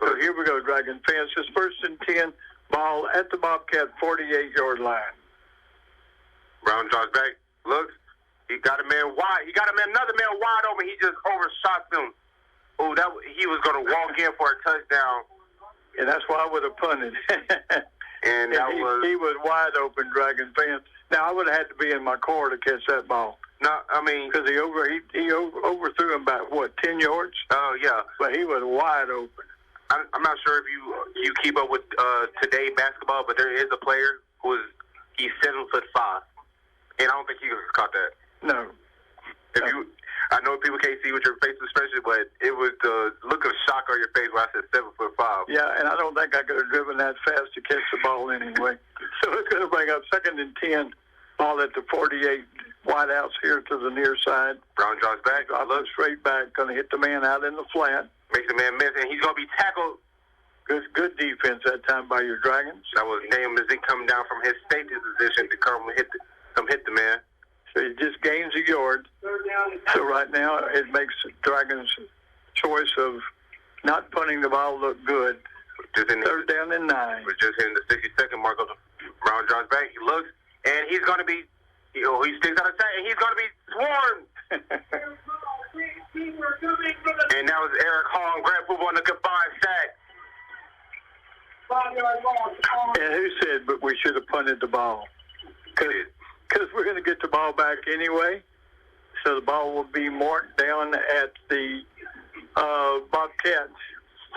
So here we go, Dragon fans. Just 1st and 10, ball at the Bobcat 48-yard line. Brown draws back, looks. He got a man wide. He got another man wide open. He just overshot him. Oh, he was going to walk in for a touchdown. And that's why I would have punted. And he was wide open, Dragon fans. Now, I would have had to be in my car to catch that ball. No, I mean, because he overthrew him about 10 yards. Oh yeah, but he was wide open. I'm not sure if you keep up with today basketball, but there is a player he's 7'5", and I don't think you caught that. No. I know people can't see with your face especially, but it was the look of shock on your face when I said 7'5". Yeah, and I don't think I could have driven that fast to catch the ball anyway. So it's going to bring up 2nd and 10, ball at the 48. Wide outs here to the near side. Brown draws back. Looks straight back. Going to hit the man out in the flat. Makes the man miss, and he's going to be tackled. Good defense that time by your Dragons. That was Daniel Mizik coming down from his safety position to come hit the man. So he just gains a yard. So right now it makes the Dragons' choice of not punting the ball look good. Just 3rd down and 9. We're just hitting the 60-second mark of the Brown draws back. He looks, and he's going to be. He sticks out of sight, and he's going to be swarmed. And that was Eric Hall and Grant Booble on the combined sack. And who said but we should have punted the ball? Because we're going to get the ball back anyway. So the ball will be marked down at the Bobcats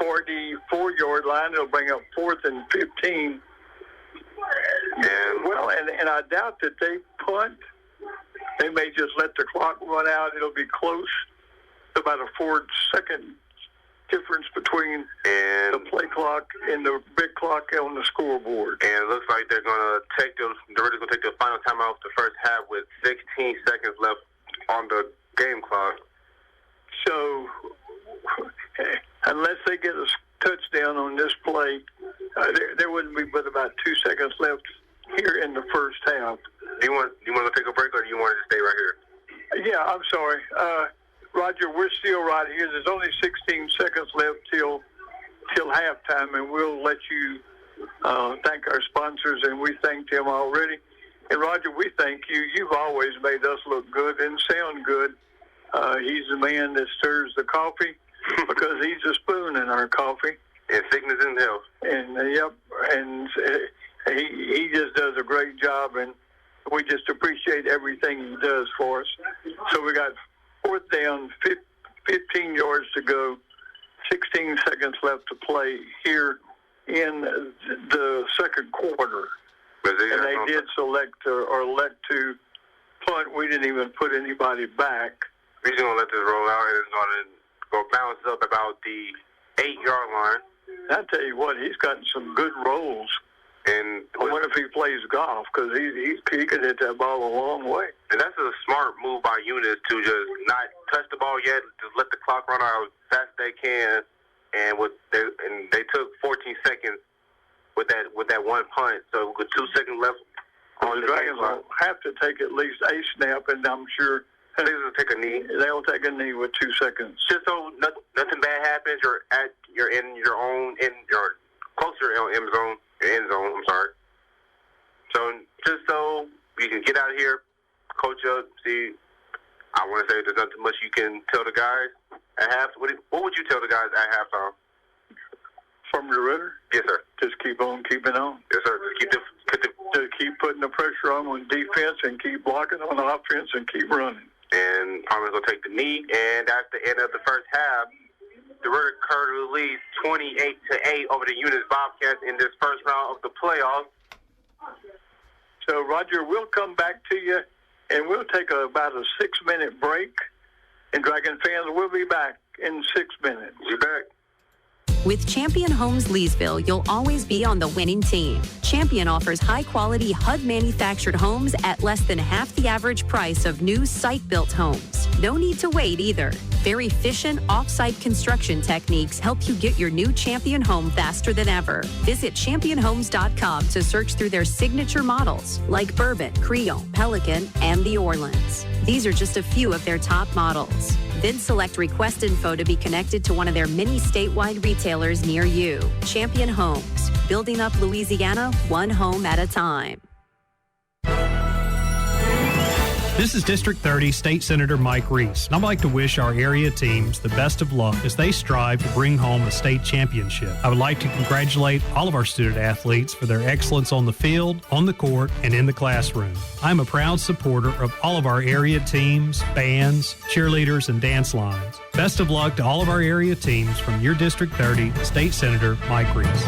44-yard line. It'll bring up 4th and 15. And I doubt that they punt. They may just let the clock run out. It'll be close. About a 4-second difference between the play clock and the big clock on the scoreboard. And it looks like they're going to take DeRidder's going to take the final timeout of the first half with 16 seconds left on the game clock. So unless they get a touchdown on this play, there wouldn't be but about 2 seconds left here in the first half. Do you want to take a break, or do you want to stay right here? Yeah, I'm sorry. Roger, we're still right here. There's only 16 seconds left till halftime, and we'll let you thank our sponsors, and we thanked them already. And, Roger, we thank you. You've always made us look good and sound good. He's the man that stirs the coffee because he's a spoon in our coffee. And sickness and health. And, yep, and he just does a great job, and we just appreciate everything he does for us. So we got 4th down, 15 yards to go, 16 seconds left to play here in the second quarter. And they did select or elect to punt. We didn't even put anybody back. We're just going to let this roll out, and it's going to go bounce up about the 8-yard line. I tell you what, he's gotten some good rolls. And I wonder if he plays golf, because he could hit that ball a long way. And that's a smart move by Eunice to just not touch the ball yet, just let the clock run out as fast as they can. And they took 14 seconds with that one punt. So with 2 seconds left on the Dragons will have to take at least a snap, and I'm sure they'll take a knee. They'll take a knee with 2 seconds. Just so nothing bad happens. You're in your own closer end zone. End zone, I'm sorry. So just so you can get out of here, coach up, see, I want to say there's nothing much you can tell the guys at half. What would you tell the guys at halftime? From DeRidder? Yes, sir. Just keep on keeping on. Yes, sir. Just keep putting the pressure on defense and keep blocking on offense and keep running. And Palmer's going to take the knee, and that's the end of the first half. DeRidder currently leads 28-8 over the Eunice Bobcats in this first round of the playoffs. So, Roger, we'll come back to you and we'll take about a 6-minute break. And Dragon fans, we'll be back in 6 minutes. We're back. With Champion Homes Leesville, you'll always be on the winning team. Champion offers high-quality HUD-manufactured homes at less than half the average price of new site-built homes. No need to wait either. Very efficient off-site construction techniques help you get your new Champion home faster than ever. Visit championhomes.com to search through their signature models like Bourbon, Creole, Pelican, and the Orleans. These are just a few of their top models. Then select Request Info to be connected to one of their many statewide retailers near you. Champion Homes, building up Louisiana one home at a time. This is District 30 State Senator Mike Reese, and I'd like to wish our area teams the best of luck as they strive to bring home a state championship. I would like to congratulate all of our student athletes for their excellence on the field, on the court, and in the classroom. I'm a proud supporter of all of our area teams, bands, cheerleaders, and dance lines. Best of luck to all of our area teams from your District 30 State Senator Mike Reese.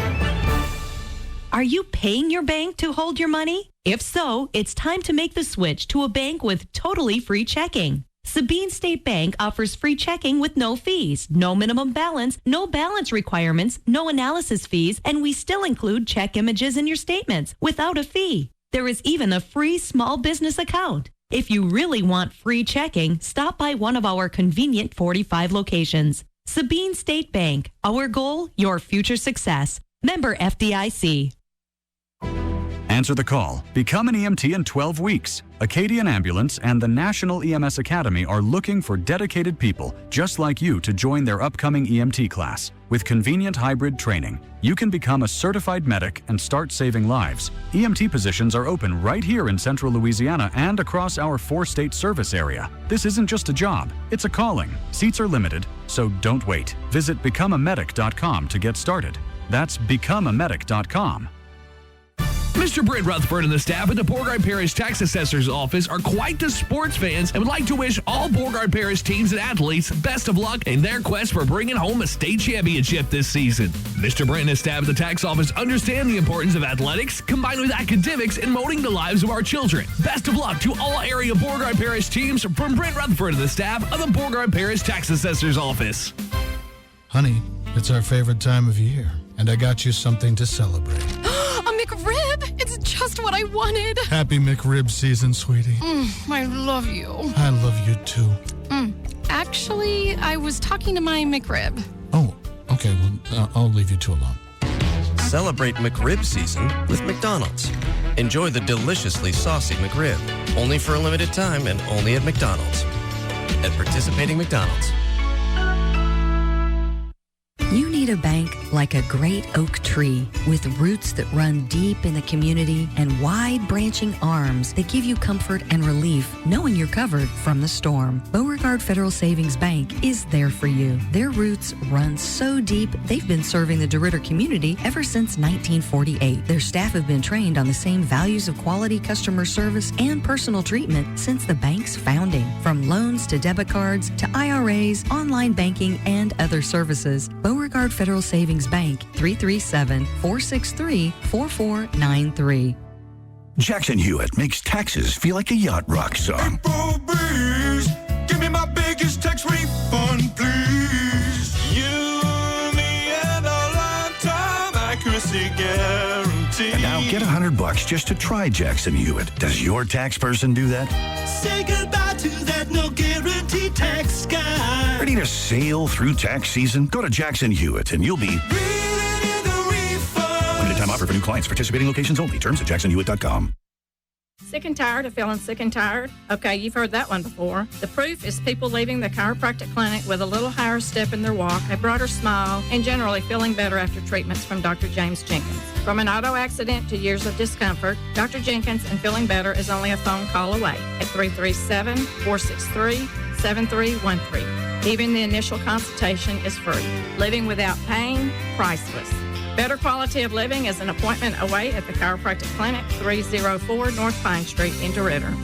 Are you paying your bank to hold your money? If so, it's time to make the switch to a bank with totally free checking. Sabine State Bank offers free checking with no fees, no minimum balance, no balance requirements, no analysis fees, and we still include check images in your statements without a fee. There is even a free small business account. If you really want free checking, stop by one of our convenient 45 locations. Sabine State Bank. Our goal, your future success. Member FDIC. Answer the call. Become an EMT in 12 weeks. Acadian Ambulance and the National EMS Academy are looking for dedicated people just like you to join their upcoming EMT class. With convenient hybrid training, you can become a certified medic and start saving lives. EMT positions are open right here in central Louisiana and across our 4-state service area. This isn't just a job, it's a calling. Seats are limited, so don't wait. Visit becomeamedic.com to get started. That's becomeamedic.com. Mr. Brent Rutherford and the staff at the Beauregard Parish Tax Assessor's Office are quite the sports fans and would like to wish all Beauregard Parish teams and athletes best of luck in their quest for bringing home a state championship this season. Mr. Brent and his staff at the tax office understand the importance of athletics combined with academics in molding the lives of our children. Best of luck to all area Beauregard Parish teams from Brent Rutherford and the staff of the Beauregard Parish Tax Assessor's Office. Honey, it's our favorite time of year, and I got you something to celebrate. A McRib! It's just what I wanted. Happy McRib season, sweetie. I love you. I love you too. Actually, I was talking to my McRib. Oh, okay. Well, I'll leave you two alone. Celebrate McRib season with McDonald's. Enjoy the deliciously saucy McRib. Only for a limited time and only at McDonald's. At participating McDonald's. You need a bank like a great oak tree with roots that run deep in the community and wide branching arms that give you comfort and relief knowing you're covered from the storm. Beauregard Federal Savings Bank is there for you. Their roots run so deep, they've been serving the DeRidder community ever since 1948. Their staff have been trained on the same values of quality customer service and personal treatment since the bank's founding. From loans to debit cards to IRAs, online banking, and other services, Beauregard Federal Savings Bank, 337-463-4493. Jackson Hewitt makes taxes feel like a yacht rock song. April breeze, give me my biggest tax refund, please. You, me, and a lifetime accuracy guarantee. And now get $100 just to try Jackson Hewitt. Does your tax person do that? Say goodbye to that no guarantee tax guy. Ready to sail through tax season? Go to Jackson Hewitt and you'll be limited time offer for new clients. Participating locations only. Terms at jacksonhewitt.com. Sick and tired of feeling sick and tired? Okay, you've heard that one before. The proof is people leaving the chiropractic clinic with a little higher step in their walk, a broader smile, and generally feeling better after treatments from Dr. James Jenkins. From an auto accident to years of discomfort, Dr. Jenkins and feeling better is only a phone call away at 337-463-7313. Even the initial consultation is free. Living without pain, priceless. Better quality of living is an appointment away at the Chiropractic Clinic, 304 North Pine Street in DeRidder.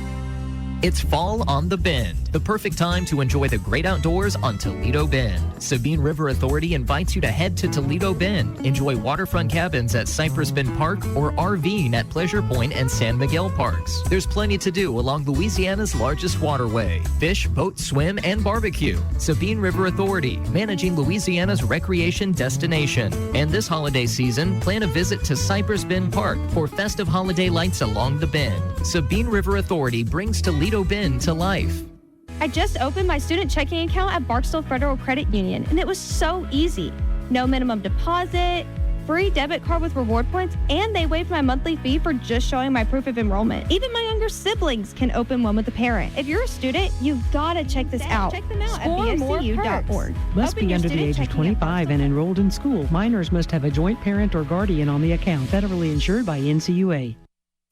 It's fall on the Bend, the perfect time to enjoy the great outdoors on Toledo Bend. Sabine River Authority invites you to head to Toledo Bend. Enjoy waterfront cabins at Cypress Bend Park or RVing at Pleasure Point and San Miguel Parks. There's plenty to do along Louisiana's largest waterway. Fish, boat, swim, and barbecue. Sabine River Authority, managing Louisiana's recreation destination. And this holiday season, plan a visit to Cypress Bend Park for festive holiday lights along the Bend. Sabine River Authority brings Toledo Bend to life. I just opened my student checking account at Barksdale Federal Credit Union, and it was so easy. No minimum deposit, free debit card with reward points, and they waived my monthly fee for just showing my proof of enrollment. Even my younger siblings can open one with a parent. If you're a student, you've got to check this out. Check them out at bscu.org. Must be under the age of 25 and enrolled in school. Minors must have a joint parent or guardian on the account. Federally insured by NCUA.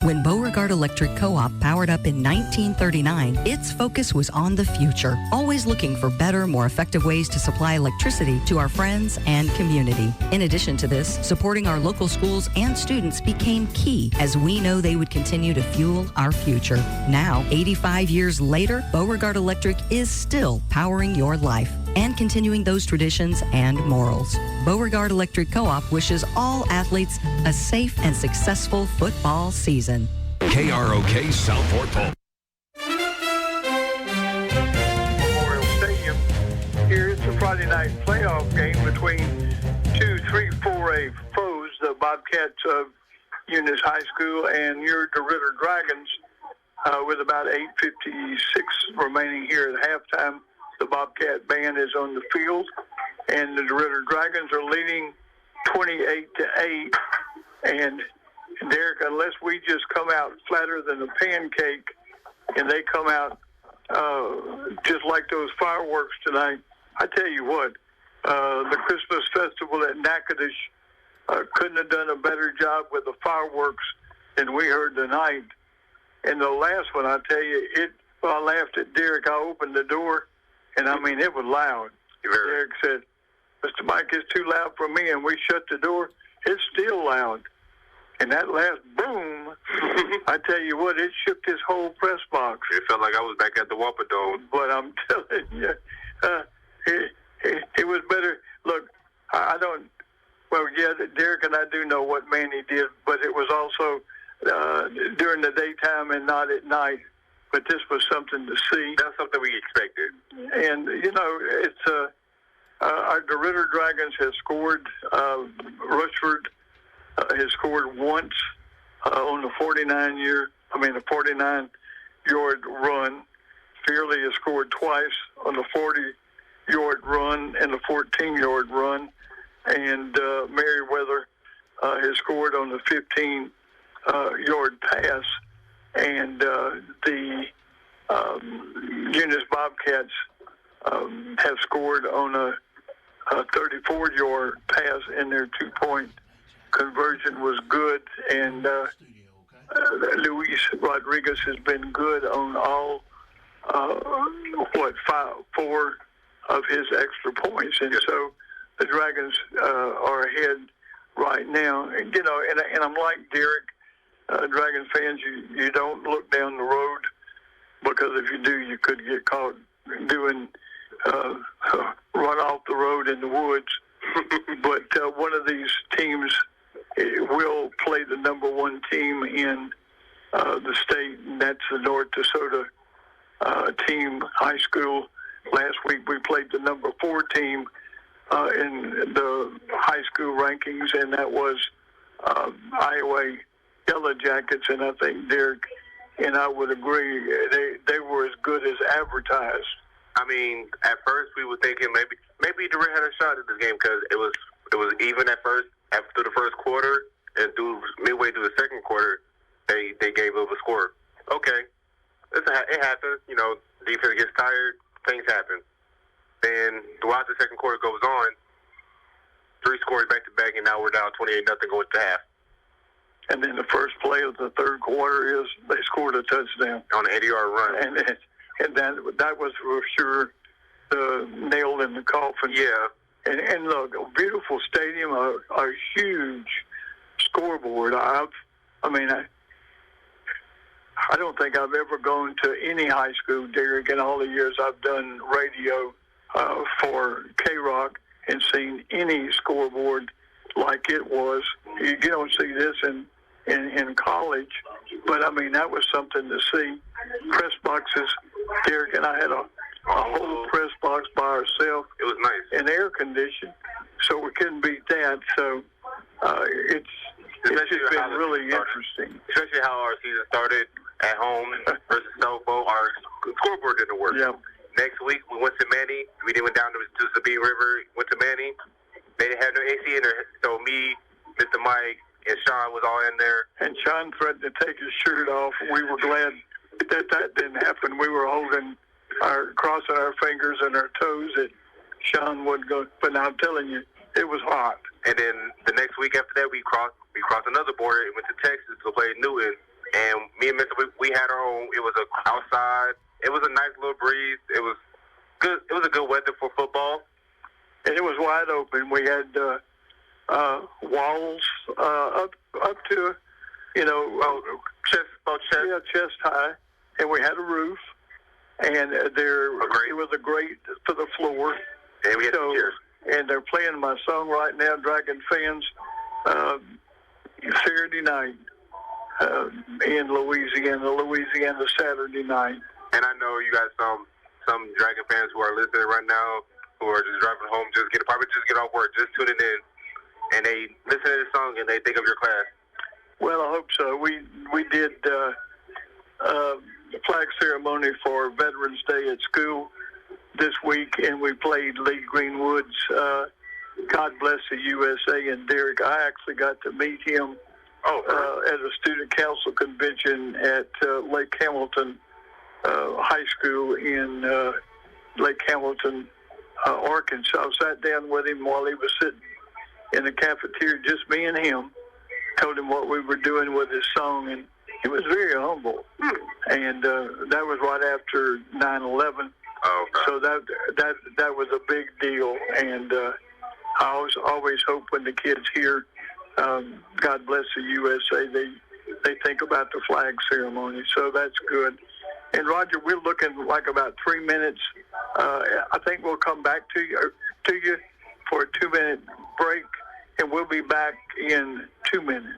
When Beauregard Electric Co-op powered up in 1939, its focus was on the future, always looking for better, more effective ways to supply electricity to our friends and community. In addition to this, supporting our local schools and students became key, as we know they would continue to fuel our future. Now, 85 years later, Beauregard Electric is still powering your life and continuing those traditions and morals. Beauregard Electric Co-op wishes all athletes a safe and successful football season. KROK Southport Pulp. Memorial Stadium. Here it's a Friday night playoff game between 2, 3, 4A foes, the Bobcats of Eunice High School and your DeRidder Dragons, with about 8:56 remaining here at halftime. The Bobcat band is on the field, and the DeRidder Dragons are leading 28-8. And Derek, unless we just come out flatter than a pancake, and they come out just like those fireworks tonight, I tell you what, the Christmas festival at Natchitoches couldn't have done a better job with the fireworks than we heard tonight. And the last one, I tell you, I laughed at Derek. I opened the door. And, I mean, it was loud. Derek said, Mr. Mike, it's too loud for me. And we shut the door. It's still loud. And that last boom, I tell you what, it shook this whole press box. It felt like I was back at the Wapadome. But I'm telling you, it was better. Look, I don't, well, yeah, Derek and I do know what Manny did, but it was also during the daytime and not at night. But this was something to see. That's something we expected. And, you know, it's our DeRidder Dragons has scored. Rushford has scored once on the 49-yard run. Fearley has scored twice on the 40-yard run and the 14-yard run. And Merriweather has scored on the 15-yard pass. And the Eunice Bobcats have scored on a 34-yard pass, and their two-point conversion was good. And Luis Rodriguez has been good on all, 4 of his extra points. And so the Dragons are ahead right now. And, you know, and I'm like Derek. Dragon fans, you don't look down the road, because if you do, you could get caught doing run off the road in the woods. But one of these teams will play the number one team in the state, and that's the North Dakota team high school. Last week we played the number 4 team in the high school rankings, and that was Iowa Yellow Jackets, and I think Derek and I would agree they were as good as advertised. I mean, at first we were thinking maybe DeRidder had a shot at this game because it was even at first after the first quarter, and midway through the second quarter they gave up a score. Okay, it happens. You know, defense gets tired, things happen. Then throughout the second quarter goes on, 3 scores back to back, and now we're down 28-0 going to half. And then the first play of the third quarter is they scored a touchdown on an 80-yard run, and that was for sure the nail in the coffin. Yeah. And look, a beautiful stadium, a I don't think I've ever gone to any high school, Derek, in all the years I've done radio for K-Rock and seen any scoreboard like it was. You don't see this in college, but I mean, that was something to see. Press boxes, Derek and I had a whole press box by ourselves. It was nice. And air conditioned, so we couldn't beat that. So it's just been really interesting. Especially how our season started at home versus Soho. Our scoreboard didn't work. Yeah. Next week, we went to Manny. We then went down to Sabine River, went to Manny. They didn't have no AC in there, so me, Mr. Mike, and Sean was all in there. And Sean threatened to take his shirt off. We were glad that didn't happen. We were crossing our fingers and our toes that Sean wouldn't go. But now I'm telling you, it was hot. And then the next week after that, we crossed another border and went to Texas to play Newton. And me and Mr. We had our own. It was outside. It was a nice little breeze. It was good. It was a good weather for football. And it was wide open. We had walls up to, chest high, and we had a roof. And it was a grate for the floor. And we had chairs. And they're playing my song right now, Dragon Fans, Saturday night in Louisiana Saturday night. And I know you got some Dragon fans who are listening right now who are just driving home, probably just get off work, just tuning in, and they listen to this song and they think of your class. Well, I hope so. We did the flag ceremony for Veterans Day at school this week, and we played Lee Greenwood's God Bless the USA. And Derek, I actually got to meet him at a student council convention at Lake Hamilton High School in Lake Hamilton, Arkansas. I sat down with him while he was sitting in the cafeteria, just me and him, told him what we were doing with his song, and he was very humble. And that was right after 9/11. So that was a big deal, and I always hope when the kids hear God Bless the USA, they think about the flag ceremony. So that's good. And Roger, we're looking like about 3 minutes. I think we'll come back to you for a 2-minute break, and we'll be back in 2 minutes.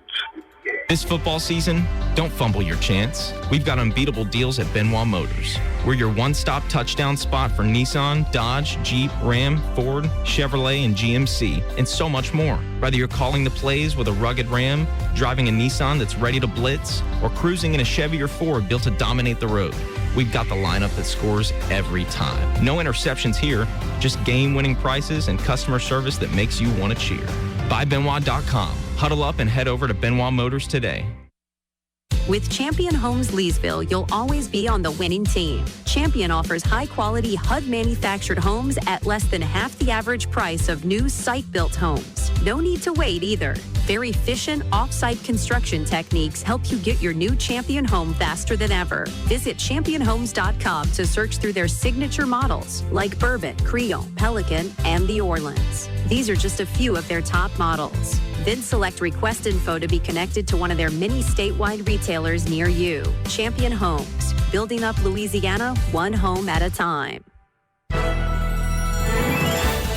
This football season, don't fumble your chance. We've got unbeatable deals at Benoit Motors. We're your one-stop touchdown spot for Nissan, Dodge, Jeep, Ram, Ford, Chevrolet, and GMC, and so much more. Whether you're calling the plays with a rugged Ram, driving a Nissan that's ready to blitz, or cruising in a Chevy or Ford built to dominate the road, we've got the lineup that scores every time. No interceptions here, just game-winning prices and customer service that makes you want to cheer. BuyBenoit.com. Huddle up and head over to Benoit Motors today. With Champion Homes Leesville, you'll always be on the winning team. Champion offers high-quality HUD-manufactured homes at less than half the average price of new site-built homes. No need to wait either. Their efficient off-site construction techniques help you get your new Champion home faster than ever. Visit championhomes.com to search through their signature models like Bourbon, Creole, Pelican, and the Orleans. These are just a few of their top models. Then select Request Info to be connected to one of their many statewide retailers near you. Champion Homes, building up Louisiana one home at a time.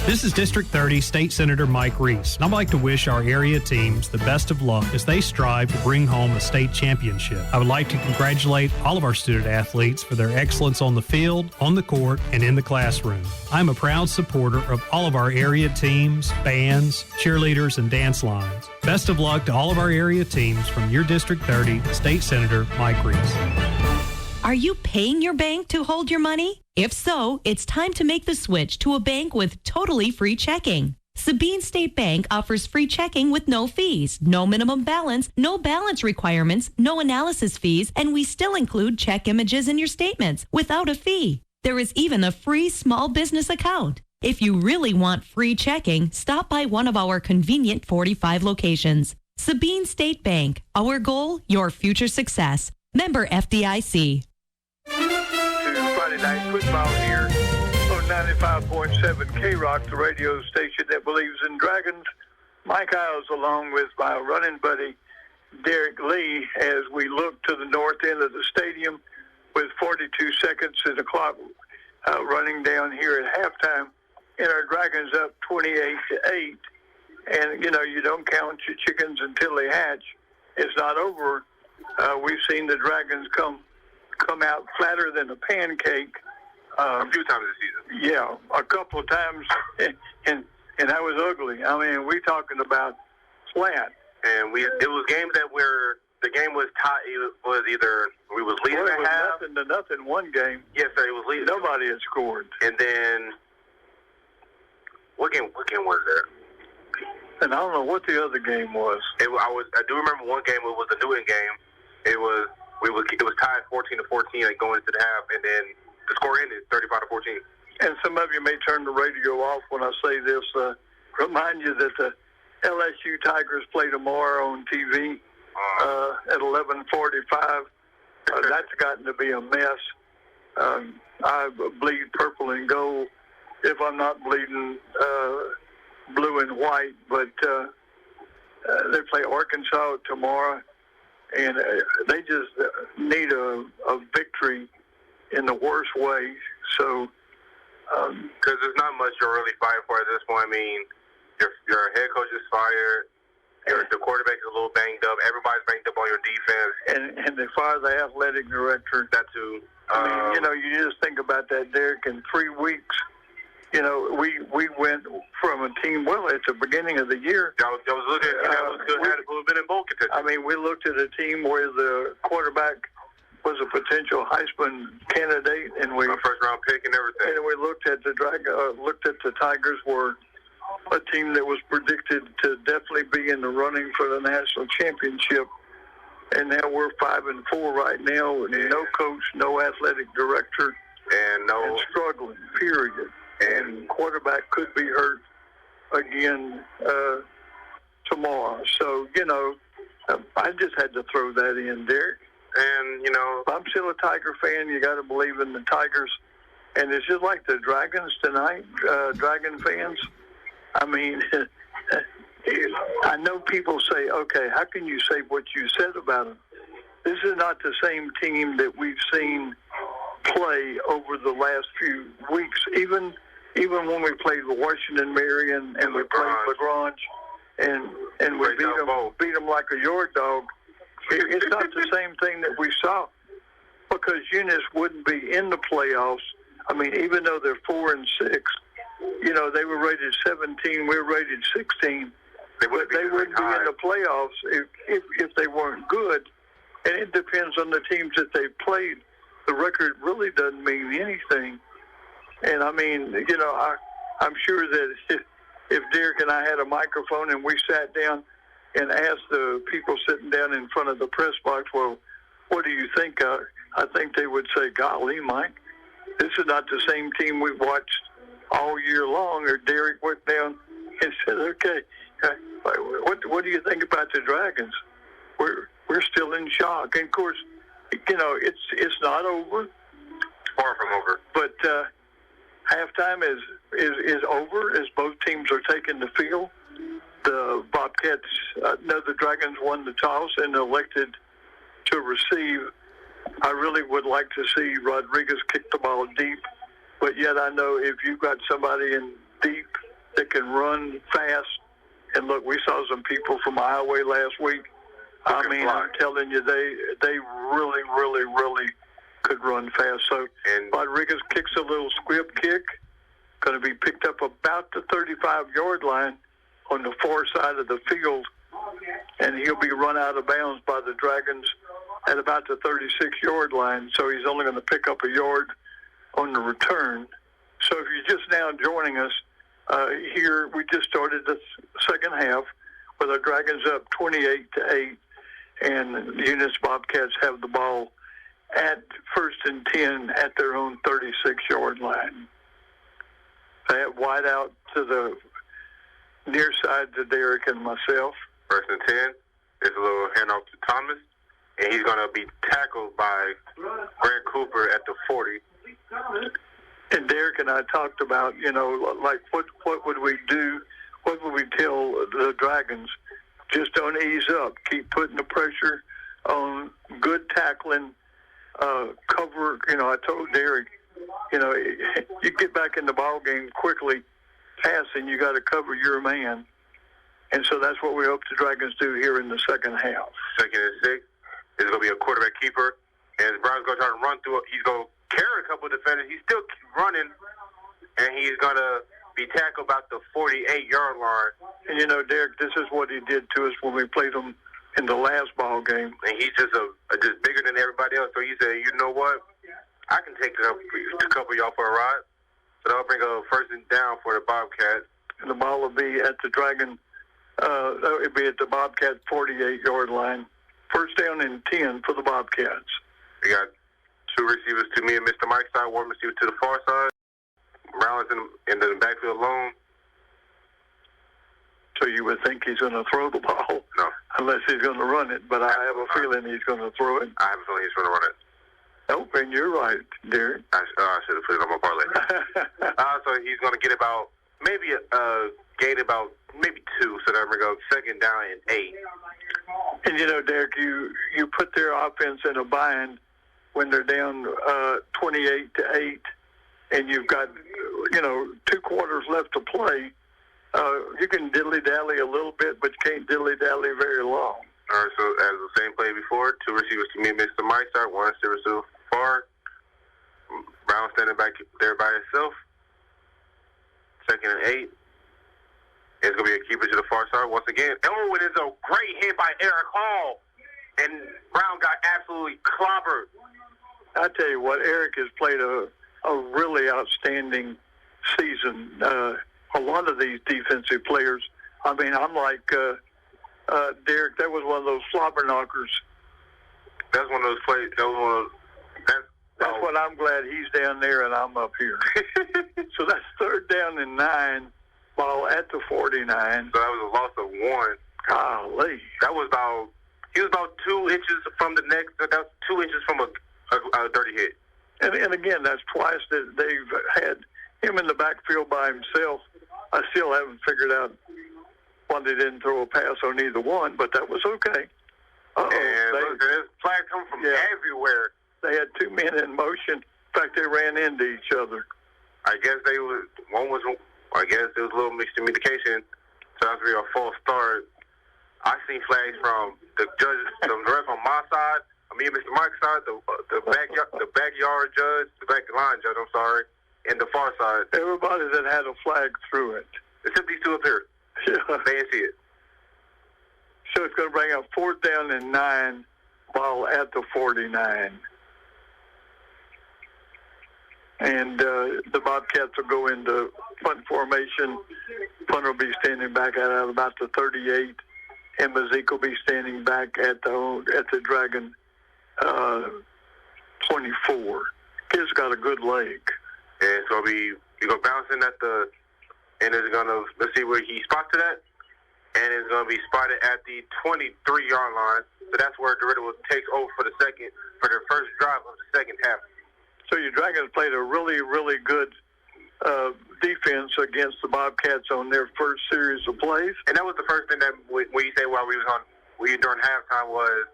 This is District 30 State Senator Mike Reese, and I'd like to wish our area teams the best of luck as they strive to bring home a state championship. I would like to congratulate all of our student athletes for their excellence on the field, on the court, and in the classroom. I'm a proud supporter of all of our area teams, bands, cheerleaders, and dance lines. Best of luck to all of our area teams from your District 30 State Senator Mike Reese. Are you paying your bank to hold your money? If so, it's time to make the switch to a bank with totally free checking. Sabine State Bank offers free checking with no fees, no minimum balance, no balance requirements, no analysis fees, and we still include check images in your statements without a fee. There is even a free small business account. If you really want free checking, stop by one of our convenient 45 locations. Sabine State Bank. Our goal, your future success. Member FDIC. Friday night football here on 95.7 K-Rock, the radio station that believes in dragons. Mike Isles along with my running buddy Derek Lee as we look to the north end of the stadium with 42 seconds of the clock running down here at halftime, and our Dragons up 28-8. And, you know, you don't count your chickens until they hatch. It's not over. We've seen the Dragons come out flatter than a pancake. A few times this season. Yeah, a couple of times, and that was ugly. I mean, we're talking about flat. And it was games that the game was tied. It was either we was leading it was half. nothing to nothing one game. Yes, sir. It was leading. Nobody had scored. And then what game was there? And I don't know what the other game was. I do remember one game. It was the Newton game. It was tied 14-14 like going into the half, and then the score ended 35-14. And some of you may turn the radio off when I say this. Remind you that the LSU Tigers play tomorrow on TV at 11:45. That's gotten to be a mess. I bleed purple and gold if I'm not bleeding blue and white. But they play Arkansas tomorrow, and they just need a victory in the worst way. So, because there's not much you're really fighting for at this point. I mean, your head coach is fired. The quarterback is a little banged up. Everybody's banged up on your defense. And they fired the athletic director. That too. I mean, you know, you just think about that, Derek. In 3 weeks, you know, we went from a team. Well, at the beginning of the year, I was looking at had a little bit in bowl contention. I mean, we looked at a team where the quarterback was a potential Heisman candidate, and we first round pick and everything. And we looked at the Tigers were a team that was predicted to definitely be in the running for the national championship. And now we're 5-4 right now. Yeah. No coach, no athletic director, and struggling. Period. And quarterback could be hurt again tomorrow. So you know, I just had to throw that in, Derek. And you know, if I'm still a Tiger fan. You got to believe in the Tigers. And it's just like the Dragons tonight, Dragon fans. I mean, I know people say, okay, how can you say what you said about them? This is not the same team that we've seen play over the last few weeks. Even when we played Washington Marion and we played LaGrange and we beat them like a yard dog, it's not the same thing that we saw, because Eunice wouldn't be in the playoffs. I mean, even though they're 4-6, you know, they were rated 17, we were rated 16. They wouldn't be in the playoffs if they weren't good. And it depends on the teams that they played. The record really doesn't mean anything. And, I mean, you know, I'm sure that if Derek and I had a microphone and we sat down and asked the people sitting down in front of the press box, well, what do you think? I think they would say, golly, Mike, this is not the same team we've watched all year long. Or Derek went down and said, okay, what do you think about the Dragons? We're still in shock. And, of course, you know, it's not over. Far from over. But halftime is over as both teams are taking the field. The Bobcats, the Dragons won the toss and elected to receive. I really would like to see Rodriguez kick the ball deep, but yet I know if you've got somebody in deep that can run fast, and look, we saw some people from Iowa last week. I mean, I'm telling you, they really, really, really could run fast. So Rodriguez kicks a little squib kick, going to be picked up about the 35-yard line on the far side of the field, and he'll be run out of bounds by the Dragons at about the 36-yard line. So he's only going to pick up a yard on the return. So if you're just now joining us, here we just started the second half with our Dragons up 28-8, and the Eunice Bobcats have the ball at 1st and 10 at their own 36-yard line. They have wide out to the near side to Derek and myself. 1st and 10. There's a little handoff to Thomas, and he's going to be tackled by Grant Cooper at the 40. And Derek and I talked about, you know, like what would we do? What would we tell the Dragons? just don't ease up. Keep putting the pressure on, good tackling, cover. I told Derek, you get back in the ball game quickly, passing, you got to cover your man. And so that's what we hope the Dragons do here in the second half. 2nd and 6 is going to be a quarterback keeper. And Brown's going to try to run through it. He's going to carry a couple of defenders. He's still running, and he's going to be tackled about the 48-yard line. And, Derek, this is what he did to us when we played him in the last ball game. And he's just just bigger than everybody else. So he said, you know what? I can take a couple of y'all for a ride. So that'll bring a first and down for the Bobcats. And the ball will be at the Dragon. That would be at the Bobcat 48-yard line. First down and 10 for the Bobcats. We got 2 receivers to me and Mr. Mike's side, 1 receiver to the far side. Brown's in the backfield alone. So you would think he's going to throw the ball? No. Unless he's going to run it, but I have a feeling he's going to throw it. I have a feeling he's going to run it. Oh, and you're right, Derek. I should have put it on my parlay. So he's going to get about, gain about maybe 2, so that we're going 2nd down and 8. And, Derek, you put their offense in a bind when they're down 28-8, and you've got, 2 quarters left to play. You can diddly-dally a little bit, but you can't diddly-dally very long. All right, so as the same play before, 2 receivers to me and Mr. Mike's side, 1 receiver to the far. Brown standing back there by himself. 2nd and 8. It's going to be a keeper to the far side once again. Oh, it is a great hit by Eric Hall. And Brown got absolutely clobbered. I tell you what, Eric has played a really outstanding season. A lot of these defensive players, I'm like Derek, that was one of those slobber knockers. That's one of those plays. That's what I'm glad he's down there and I'm up here. So that's 3rd down and 9. Ball at the 49. So that was a loss of 1. Golly. He was about 2 inches from the next. That was 2 inches from a dirty hit. And again, that's twice that they've had him in the backfield by himself. I still haven't figured out why they didn't throw a pass on either one, but that was okay. There's flags coming from everywhere. They had 2 men in motion. In fact, they ran into each other. I guess there was a little miscommunication. So that's really a false start. I seen flags from the judges, the ref on my side, me and Mr. Mike's side, the backyard judge, the back line judge, I'm sorry, and the far side. Everybody that had a flag threw it. Except these 2 up here. Yeah. They didn't see it. So it's going to bring up 4th down and 9, ball at the 49. And the Bobcats will go into punt formation. Punter will be standing back at about the 38, and Mazik will be standing back at the Dragon 24. Kid's got a good leg. And so you're going to bounce in and it's going to, let's see where he spots it at, and it's going to be spotted at the 23-yard line. So that's where DeRidder will take over for the first drive of the second half. So your Dragons played a really, really good defense against the Bobcats on their first series of plays. And that was the first thing that when you say while we was during halftime was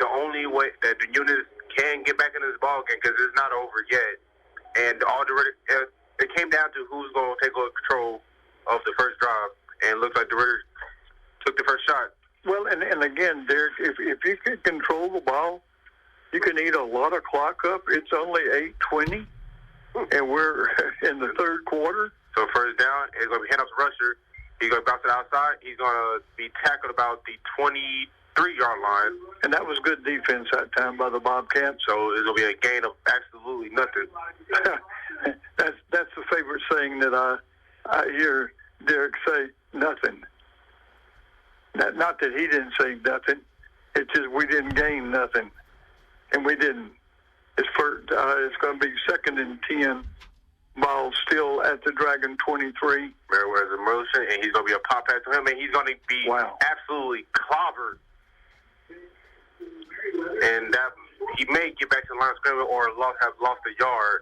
the only way that the Eunice can get back into this ball game because it's not over yet. And it came down to who's going to take control of the first drive. And it looks like DeRidder took the first shot. Well, and again, Derek, if you can control the ball, you can eat a lot of clock up. It's only 8:20, and we're in the 3rd quarter. So first down, it's going to be handoff to Rusher. He's going to bounce it outside. He's going to be tackled about the 23-yard line. And that was good defense that time by the Bobcats. So it's going to be a gain of absolutely nothing. That's the favorite saying that I hear Derek say, nothing. Not that he didn't say nothing. It's just we didn't gain nothing. And we didn't. It's going to be 2nd and 10. Ball still at the Dragon 23. Merriweather's in motion, and he's going to be a pop pass to him, and he's going to be absolutely clobbered. And that he may get back to the line of scrimmage or have lost a yard.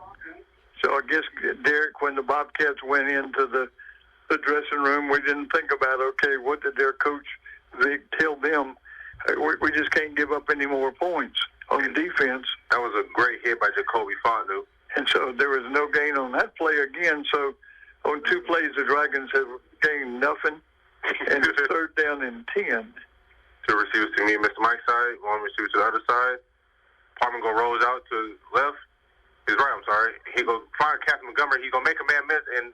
So I guess, Derek, when the Bobcats went into the dressing room, we didn't think about, okay, what did their coach Vic tell them, we just can't give up any more points on defense. That was a great hit by Jacoby Fontenot. And so there was no gain on that play again. So on 2 plays, the Dragons have gained nothing. And it's 3rd down and 10. 2 receivers to me and Mr. Mike's side, 1 receiver to the other side. Parman rolls out to his left. His right, I'm sorry. He go find Captain Montgomery. He's going to make a man miss, and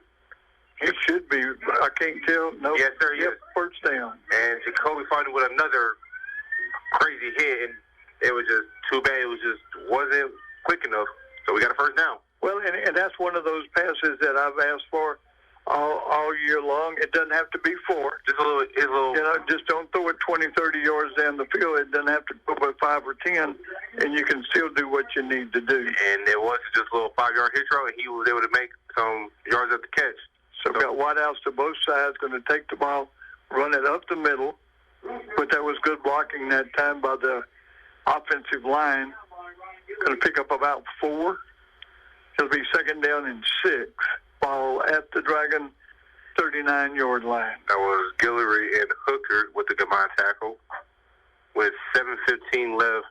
he should be. I can't tell. No. Yes, sir, he is. First down. And Jacoby Fontenot with another crazy hit, and it was just too bad. It was just wasn't quick enough. So we got a first down. Well, and that's one of those passes that I've asked for all year long. It doesn't have to be 4. Just a little. You know, just don't throw it 20, 30 yards down the field. It doesn't have to go by 5 or 10, and you can still do what you need to do. And it was just a little 5-yard hitch route, and he was able to make some yards at the catch. So we've got wideouts to both sides, going to take the ball, run it up the middle. But that was good blocking that time by the offensive line. Going to pick up about 4. It'll be 2nd down and 6. Ball at the Dragon 39-yard line. That was Guillory and Hooker with the combined tackle. With 7:15 left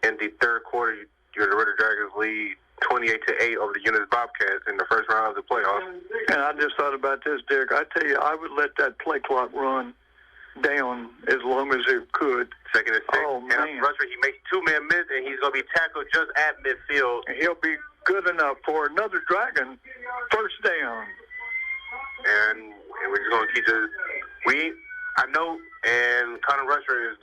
in the 3rd quarter, the DeRidder Dragons lead 28-8 over the Eunice Bobcats in the first round of the playoffs. And I just thought about this, Derek. I tell you, I would let that play clock run down as long as it could. 2nd and 6. Oh, man. And Rusher, he makes 2-man miss, and he's going to be tackled just at midfield. And he'll be good enough for another Dragon first down. And we're just going to keep this. I know, and Connor Rusher is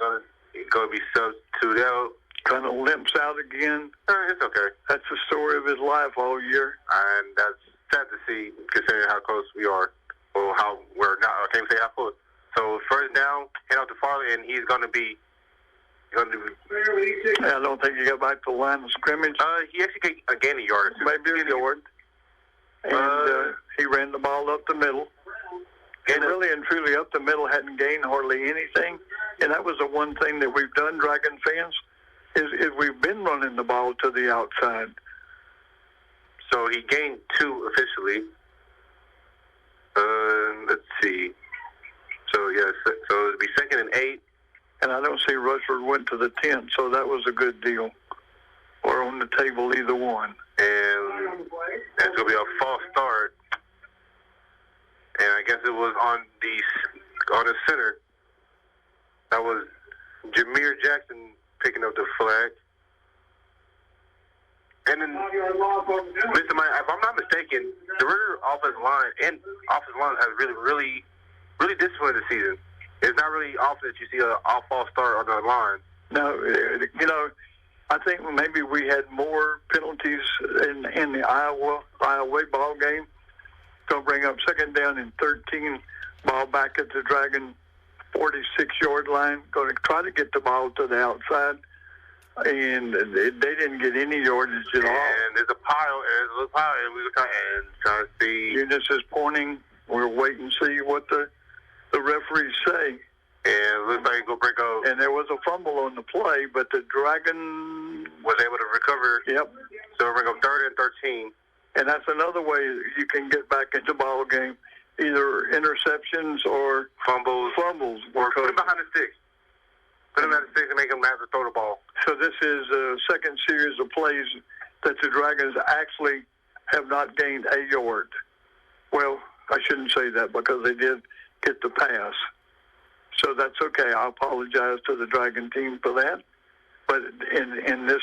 going to be substituted out. Kind of limps out again. It's okay. That's the story of his life all year. And that's sad to see, considering how close we are. Well, how we're not. I can't say how close. So first down, head out to Farley, and he's going to be. I don't think he got back to the line of scrimmage. He actually gained a yard or 2. Maybe a yard. And he ran the ball up the middle. And really and truly up the middle, hadn't gained hardly anything. And that was the one thing that we've done, Dragon fans, is we've been running the ball to the outside. So he gained 2 officially. Let's see. So, yes, so it'll be 2nd and 8. And I don't see Rushford went to the 10, so that was a good deal. Or on the table, either one. And it's going to be a false start. And I guess it was on the center. That was Jameer Jackson picking up the flag. And then, Mr. Mike, if I'm not mistaken, the DeRidder offensive line has really disciplined this season. It's not really often that you see a false start on the line. No, you know, I think maybe we had more penalties in the Iowa ball game. Going to bring up 2nd down and 13, ball back at the Dragon 46-yard line. Going to try to get the ball to the outside, and they didn't get any yardage at all. And there's a pile, and we were trying to see. Eunice is pointing. We'll wait and see what the referees say. And it looks like he'll break up. And there was a fumble on the play, but the Dragon was able to recover. Yep. So we're going to go 3rd and 13. And that's another way you can get back into the ball game, either interceptions or fumbles. Or put him behind the sticks. Put him at the sticks and make him have to throw the ball. So this is a second series of plays that the Dragons actually have not gained a yard. Well, I shouldn't say that because they did get the pass. So that's okay. I apologize to the Dragon team for that. But in this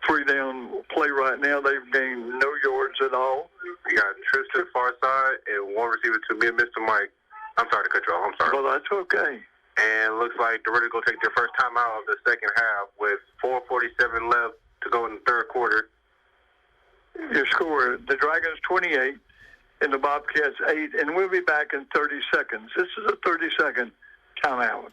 3-down play right now, they've gained no yards at all. We got trips to the far side and 1 receiver to me and Mr. Mike. I'm sorry to cut you off. I'm sorry. Well, that's okay. And it looks like DeRidder going to take their first time out of the second half with 4:47 left to go in the 3rd quarter. Your score, the Dragons 28 and the Bobcats 8, and we'll be back in 30 seconds. This is a 30-second timeout.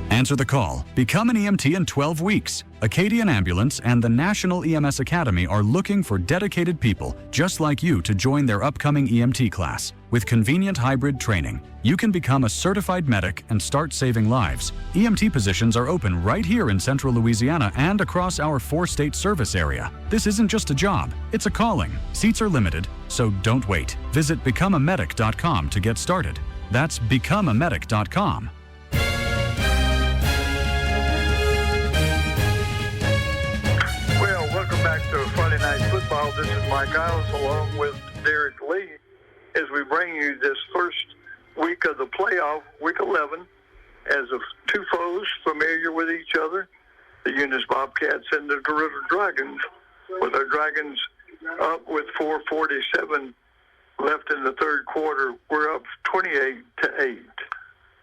Answer the call. Become an EMT in 12 weeks. Acadian Ambulance and the National EMS Academy are looking for dedicated people just like you to join their upcoming EMT class. With convenient hybrid training, you can become a certified medic and start saving lives. EMT positions are open right here in Central Louisiana and across our 4-state service area. This isn't just a job, it's a calling. Seats are limited, so don't wait. Visit becomeamedic.com to get started. That's becomeamedic.com. football. This is Mike Isles along with Derek Lee as we bring you this first week of the playoff, week 11, as of two foes familiar with each other, the Eunice Bobcats and the DeRidder Dragons, with our Dragons up with 4:47 left in the third quarter. We're up 28-8.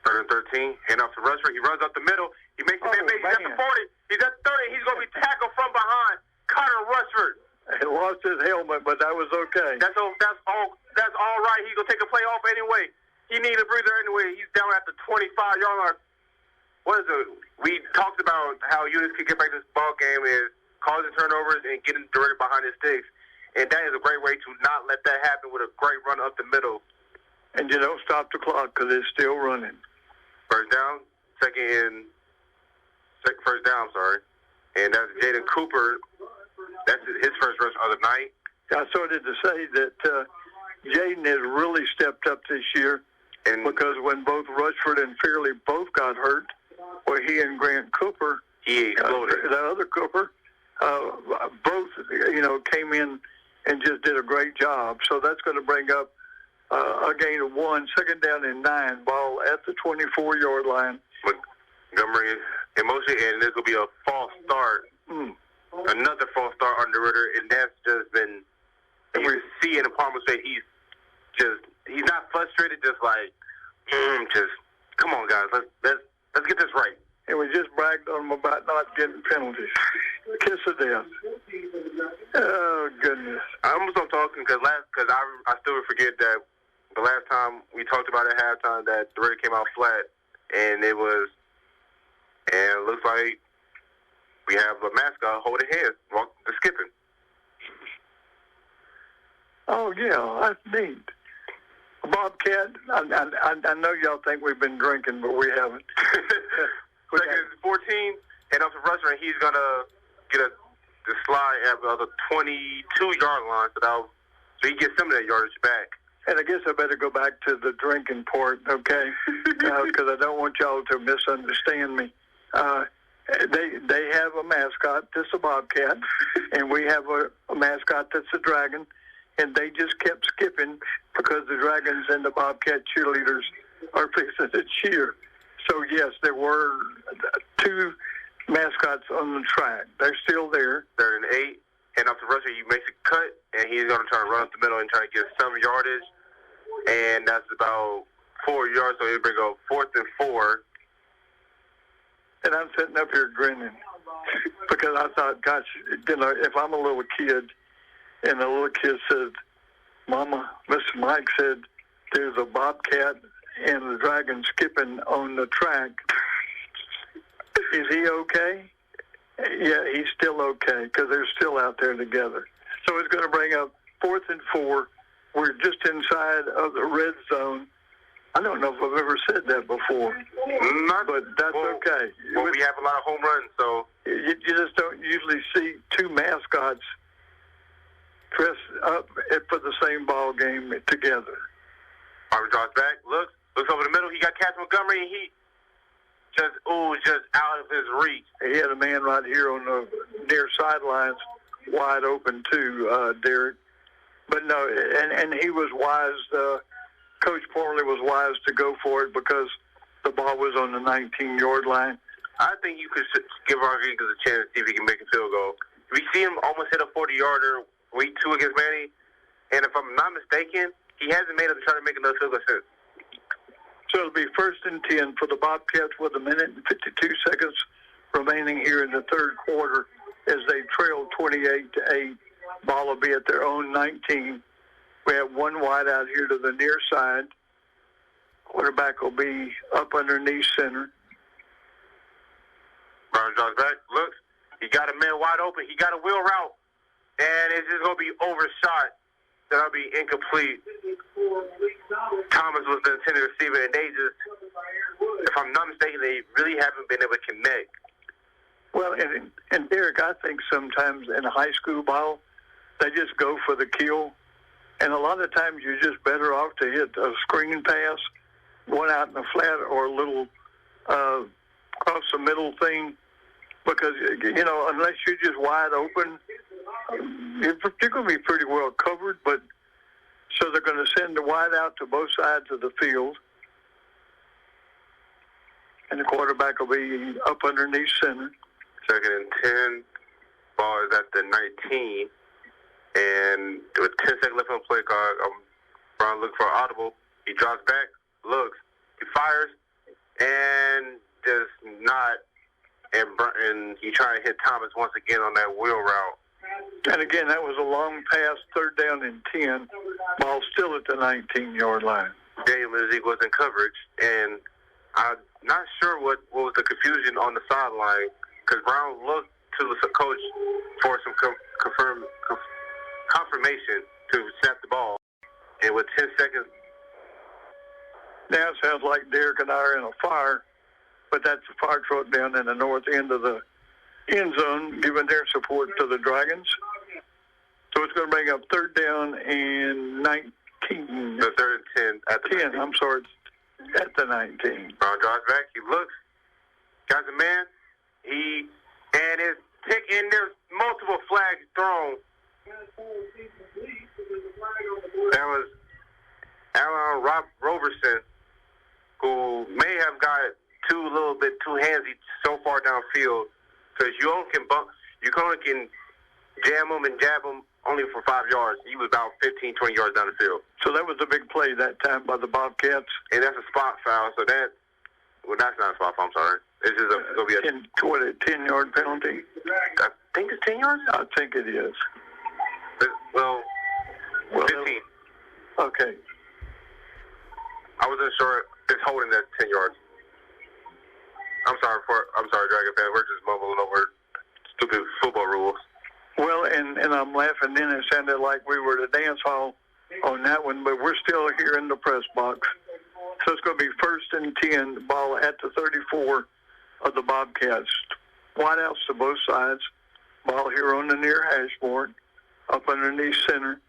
Third and 13, hand off to Rushford. He runs up the middle. He makes the man. He's at the 40. He's at 30. He's going to be tackled from behind. Carter Rushford. He lost his helmet, but that was okay. That's all right. He's going to take a play off anyway. He needs a breather anyway. He's down at the 25-yard line. What is it? We talked about how Eunice could get back to this ball game is causing turnovers and getting DeRidder behind his sticks. And that is a great way to not let that happen with a great run up the middle. And you don't stop the clock because it's still running. First down, first down, sorry. And that's Jaden Cooper. That's his first rush of the night. I started to say that Jaden has really stepped up this year because when both Rushford and Fairley both got hurt, well, he and Grant Cooper, he exploded. The other Cooper, both, came in and just did a great job. So that's going to bring up a gain of 1, second down and 9, ball at the 24-yard line. Montgomery emotion, and this will be a false start. Another false start on DeRidder, and that's just been, you see in the Palmer's face, he's not frustrated, just like, come on, guys, let's get this right. And we just bragged on him about not getting penalties. Kiss of death. Oh, goodness. I'm going to stop talking because I still forget that the last time we talked about at halftime that DeRidder came out flat, and it looks like we have a mascot holding hands, the skipping. Oh, yeah, that's neat. Bobcat, I know y'all think we've been drinking, but we haven't. Second and 14, and up to Rusher, and he's going to get the slide at the 22-yard line, so he gets some of that yardage back. And I guess I better go back to the drinking part, okay? Because I don't want y'all to misunderstand me. They have a mascot that's a Bobcat, and we have a mascot that's a Dragon, and they just kept skipping because the Dragons and the Bobcat cheerleaders are fixing to cheer. So, yes, there were two mascots on the track. They're still there. Third and 8, and up to Rusher, he makes a cut, and he's going to try to run up the middle and try to get some yardage, and that's about 4 yards, so he'll bring up 4th and 4. And I'm sitting up here grinning because I thought, gosh, if I'm a little kid and the little kid said, Mama, Mr. Mike said, there's a Bobcat and the Dragon skipping on the track. Is he okay? Yeah, he's still okay because they're still out there together. So it's going to bring up 4th and 4. We're just inside of the red zone. I don't know if I've ever said that before, but that's okay. Well, we have a lot of home runs, so you just don't usually see two mascots dressed up for the same ball game together. Harvey draws back, looks over the middle. He got Cass Montgomery, and he just out of his reach. He had a man right here on the near sidelines, wide open too, Derek. But no, and he was wise. Coach Porley was wise to go for it because the ball was on the 19-yard line. I think you could give our Eagles a chance to see if he can make a field goal. We see him almost hit a 40-yarder week 2 against Manny, and if I'm not mistaken, he hasn't made it to try to make another field goal since. So it'll be 1st and 10 for the Bobcats with 1 minute and 52 seconds remaining here in the third quarter as they trail 28-8. Ball will be at their own 19. We have one wide out here to the near side. Quarterback will be up underneath center. Brown draws back, looks. He got a man wide open. He got a wheel route. And it's just going to be overshot. That'll be incomplete. Thomas was the intended receiver, and they just, if I'm not mistaken, they really haven't been able to connect. Well, and Derek, I think sometimes in high school ball, they just go for the kill. And a lot of times you're just better off to hit a screen pass, one out in the flat, or a little cross the middle thing. Because, unless you're just wide open, You're going to be pretty well covered, but so they're going to send the wide out to both sides of the field. And the quarterback will be up underneath center. 2nd and 10. Ball is at the 19. And with 10 seconds left on the play clock, Brown looking for an audible. He drops back, looks, he fires, and just not. And he trying to hit Thomas once again on that wheel route. And again, that was a long pass, 3rd down and 10. Ball still at the 19-yard line. Daniel Lindsay was in coverage, and I'm not sure what was the confusion on the sideline, because Brown looked to the coach for some confirmation to snap the ball. And with 10 seconds. Now it sounds like Derek and I are in a fire, but that's a fire truck down in the north end of the end zone, giving their support to the Dragons. So it's going to bring up 3rd down and 19. The 3rd and 10 at the 10, 19. I'm sorry, it's at the 19. Brown drives back, he looks, got the man, and there's multiple flags thrown. That was Alan Roberson, who may have got a little bit too handsy so far downfield, because you only can jam him and jab him only for 5 yards. He was about 15, 20 yards down the field. So that was a big play that time by the Bobcats. And that's a spot foul, so that's not a spot foul, I'm sorry. It's just going to be a 10-yard penalty. I think it's 10 yards? I think it is. Well 15. Okay. I wasn't sure. It's holding that 10 yards. I'm sorry, Dragon fan. We're just mumbling over stupid football rules. Well, and I'm laughing. Then it sounded like we were at a dance hall on that one, but we're still here in the press box. So it's going to be 1st and 10, the ball at the 34 of the Bobcats. Wide outs to both sides. Ball here on the near hash board, up underneath center.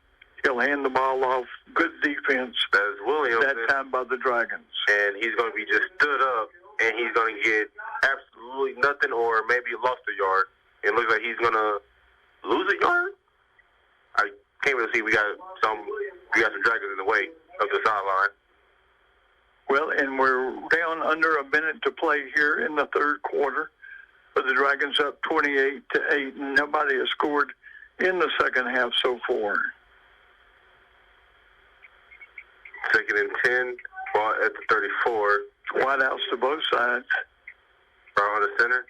He'll hand the ball off. Good defense. That's Williams. That time by the Dragons. And he's going to be just stood up, and he's going to get absolutely nothing, or maybe lost a yard. It looks like he's going to lose a yard. I can't really see. We got some Dragons in the way of the sideline. Well, and we're down under a minute to play here in the 3rd quarter. But the Dragons up 28-8, and nobody has scored in the second half so far. 2nd and 10, ball at the 34. Wide outs to both sides. Brown on the center.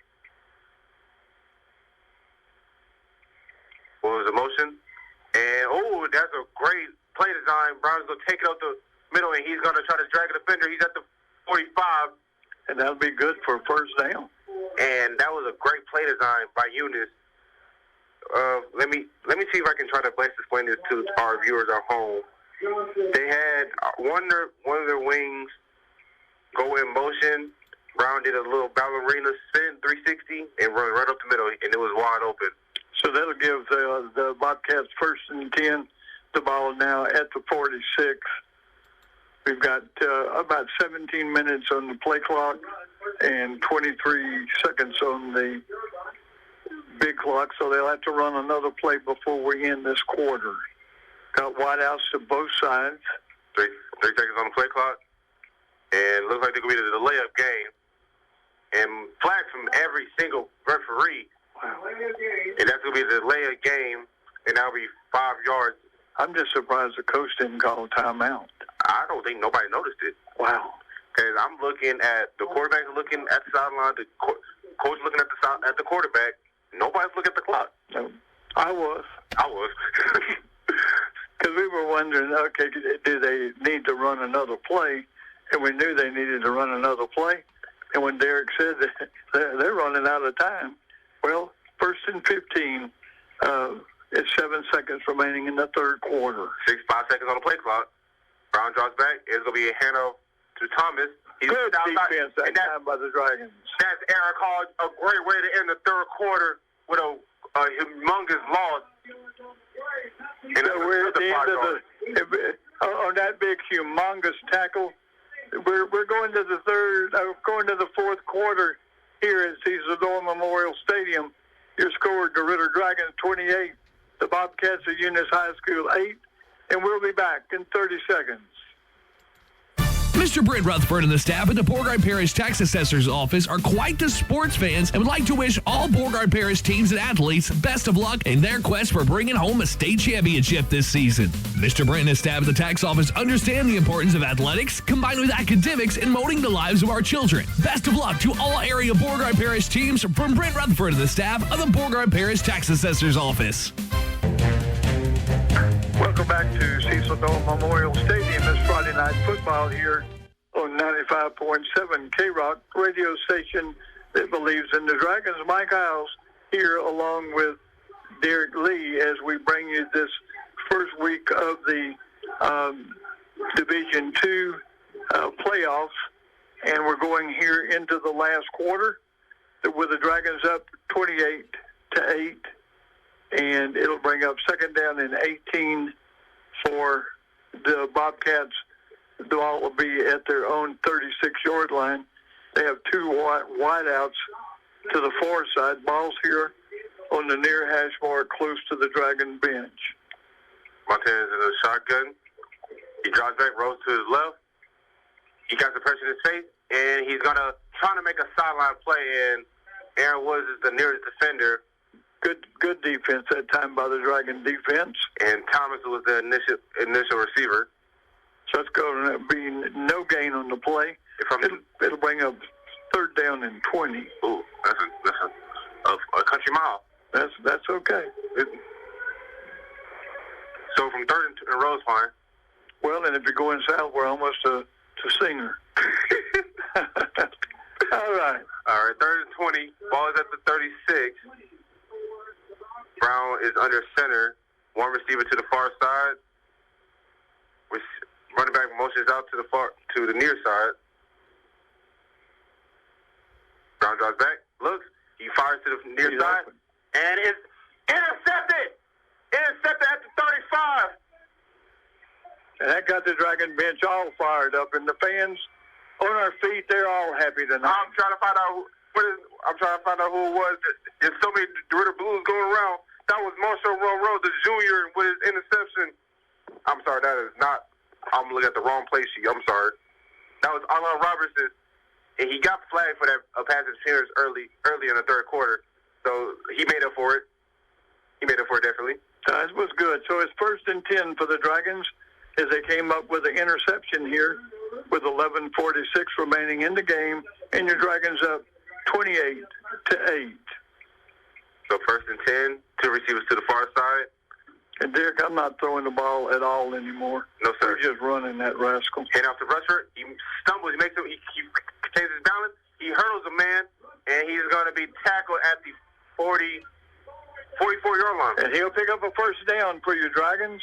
What was the motion? And, that's a great play design. Brown's going to take it up the middle, and he's going to try to drag a defender. He's at the 45. And that'll be good for a 1st down. And that was a great play design by Eunice. Let me see if I can try to best explain this to our viewers at home. They had one of their wings go in motion. Brown did a little ballerina spin 360 and run right up the middle, and it was wide open. So that'll give the Bobcats 1st and 10. The ball now at the 46. We've got about 17 minutes on the play clock and 23 seconds on the big clock, so they'll have to run another play before we end this quarter. Got wideouts to both sides. 3 seconds on the play clock, and looks like they're going to be the layup game. And flags from every single referee. Wow. And that's going to be the layup game, and that'll be 5 yards. I'm just surprised the coach didn't call a timeout. I don't think nobody noticed it. Wow. Because I'm looking at the quarterback looking at the sideline, the coach looking at the quarterback. Nobody's looking at the clock. No, I was. Because we were wondering, okay, do they need to run another play? And we knew they needed to run another play. And when Derek said that they're running out of time, well, 1st and 15, it's 7 seconds remaining in the 3rd quarter. 5 seconds on the play clock. Brown drops back. It's going to be a handoff to Thomas. He's good defense that time by the Dragons. That's Eric Hall, a great way to end the 3rd quarter with a humongous loss. And we're at the end of on that big humongous tackle. We're going to the going to the 4th quarter here at Caesar Memorial Stadium. Your score, DeRidder Dragons 28, The Bobcats of Eunice High School 8, and we'll be back in 30 seconds. Mr. Brent Rutherford and the staff at the Beauregard Parish Tax Assessor's Office are quite the sports fans and would like to wish all Beauregard Parish teams and athletes best of luck in their quest for bringing home a state championship this season. Mr. Brent and his staff at the tax office understand the importance of athletics combined with academics in molding the lives of our children. Best of luck to all area Beauregard Parish teams from Brent Rutherford and the staff of the Beauregard Parish Tax Assessor's Office. Welcome back to Cecil Dole Memorial Stadium. It's Friday night football here on 95.7 K-Rock, radio station that believes in the Dragons. Mike Isles here along with Derek Lee as we bring you this first week of the Division II playoffs. And we're going here into the last quarter with the Dragons up 28-8. And it'll bring up second down and 18 for the Bobcats. The ball will be at their own 36-yard line. They have two wideouts to the far side. Ball's here on the near hash mark close to the Dragon bench. Montana's in a shotgun. He drops back, rolls to his left. He got the pressure in his face, and he's trying to make a sideline play, and Aaron Woods is the nearest defender. Good defense that time by the Dragon defense. And Thomas was the initial receiver. So it's going to be no gain on the play. It'll bring up third down and 20. Ooh, that's a country mile. That's okay. So from third and Rose fine. Well, and if you're going south, we're almost to Singer. All right. Third and 20. Ball is at the 36. Brown is under center. One receiver to the far side. Running back motions out to the near side. Brown draws back, looks, he fires to the near side, and it's intercepted! Intercepted at the 35. And that got the Dragon bench all fired up, and the fans on our feet, they're all happy tonight. I'm trying to find out who it was. There's so many DeRidder Blues going around. That was Marshall Rowe, the junior, with his interception. I'm sorry, that is not. I'm looking at the wrong play sheet. I'm sorry. That was Arlen Robertson, and he got flagged for that pass interference early in the third quarter. So he made up for it. He made up for it, definitely. It was good. So it's first and 10 for the Dragons as they came up with an interception here with 11:46 remaining in the game, and your Dragons up 28-8. So first and 10, two receivers to the far side. And Derek, I'm not throwing the ball at all anymore. No, sir. You're just running that rascal. Hand off to Rushford. He stumbles. He contains his balance. He hurdles a man, and he's going to be tackled at the 44-yard line. And he'll pick up a first down for your Dragons.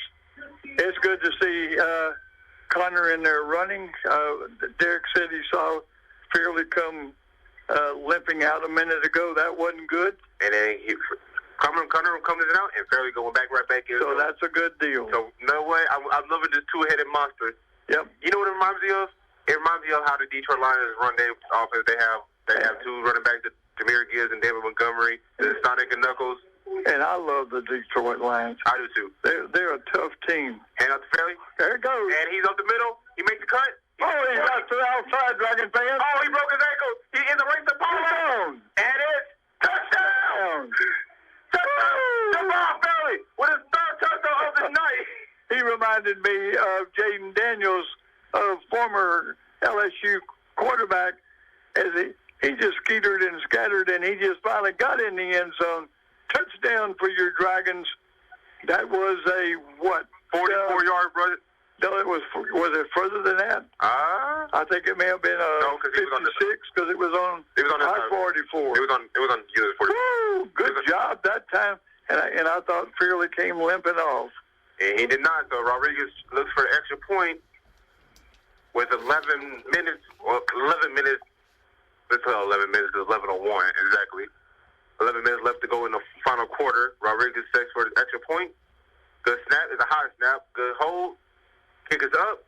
It's good to see Connor in there running. Derek said he saw Fairley come limping out a minute ago. That wasn't good. And then Connor comes in out, and Fairley going back right back in. So that's a good deal. So, no way. I'm loving this two-headed monster. Yep. You know what it reminds me of? It reminds me of how the Detroit Lions run their offense. They have two running backs, Jameer Gibbs and David Montgomery, the Sonic and Knuckles. And I love the Detroit Lions. I do, too. They're a tough team. Hand out to Fairley. There it goes. And he's up the middle. He makes the cut. He's out to the outside, Dragon fans. Oh, he broke his ankle. He in the race to Paul. And it's touchdown. Touchdown, Fairley, with his third touchdown of the night. He reminded me of Jaden Daniels, a former LSU quarterback, as he just skeetered and scattered, and he just finally got in the end zone. Touchdown for your Dragons. That was a, 44-yard run? No, was it further than that? I think it may have been 56 because it was on I-44. It was on US 44. Woo, good job that time. And I thought Fairley came limping off. And he did not. So Rodriguez looks for an extra point with 11 minutes. Well, 11 minutes. Let's say 11 minutes. It's 11:01 exactly. 11 minutes left to go in the final quarter. Rodriguez checks for the extra point. Good snap. It's a high snap. Good hold. Kick is up.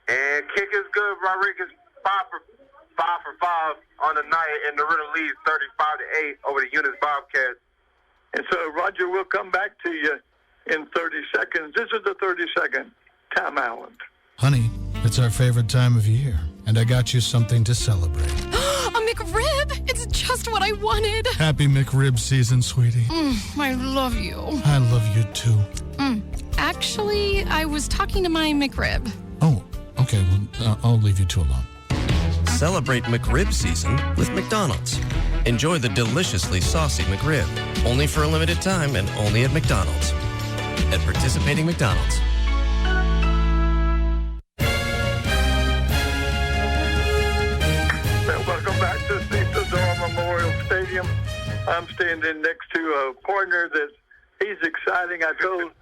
And kick is good. Rodriguez 5 for 5 on the night, and DeRidder leads 35-8 over the Eunice Bobcats. And so, Roger, we'll come back to you in 30 seconds. This is the 30-second timeout. Honey, it's our favorite time of year, and I got you something to celebrate. A McRib! It's just what I wanted. Happy McRib season, sweetie. I love you. I love you too. Actually, I was talking to my McRib. Oh, okay, well, I'll leave you two alone. Celebrate McRib season with McDonald's. Enjoy the deliciously saucy McRib, only for a limited time and only at McDonald's. At participating McDonald's. Welcome back to Cecil Dorr Memorial Stadium. I'm standing next to a partner that he's exciting. I told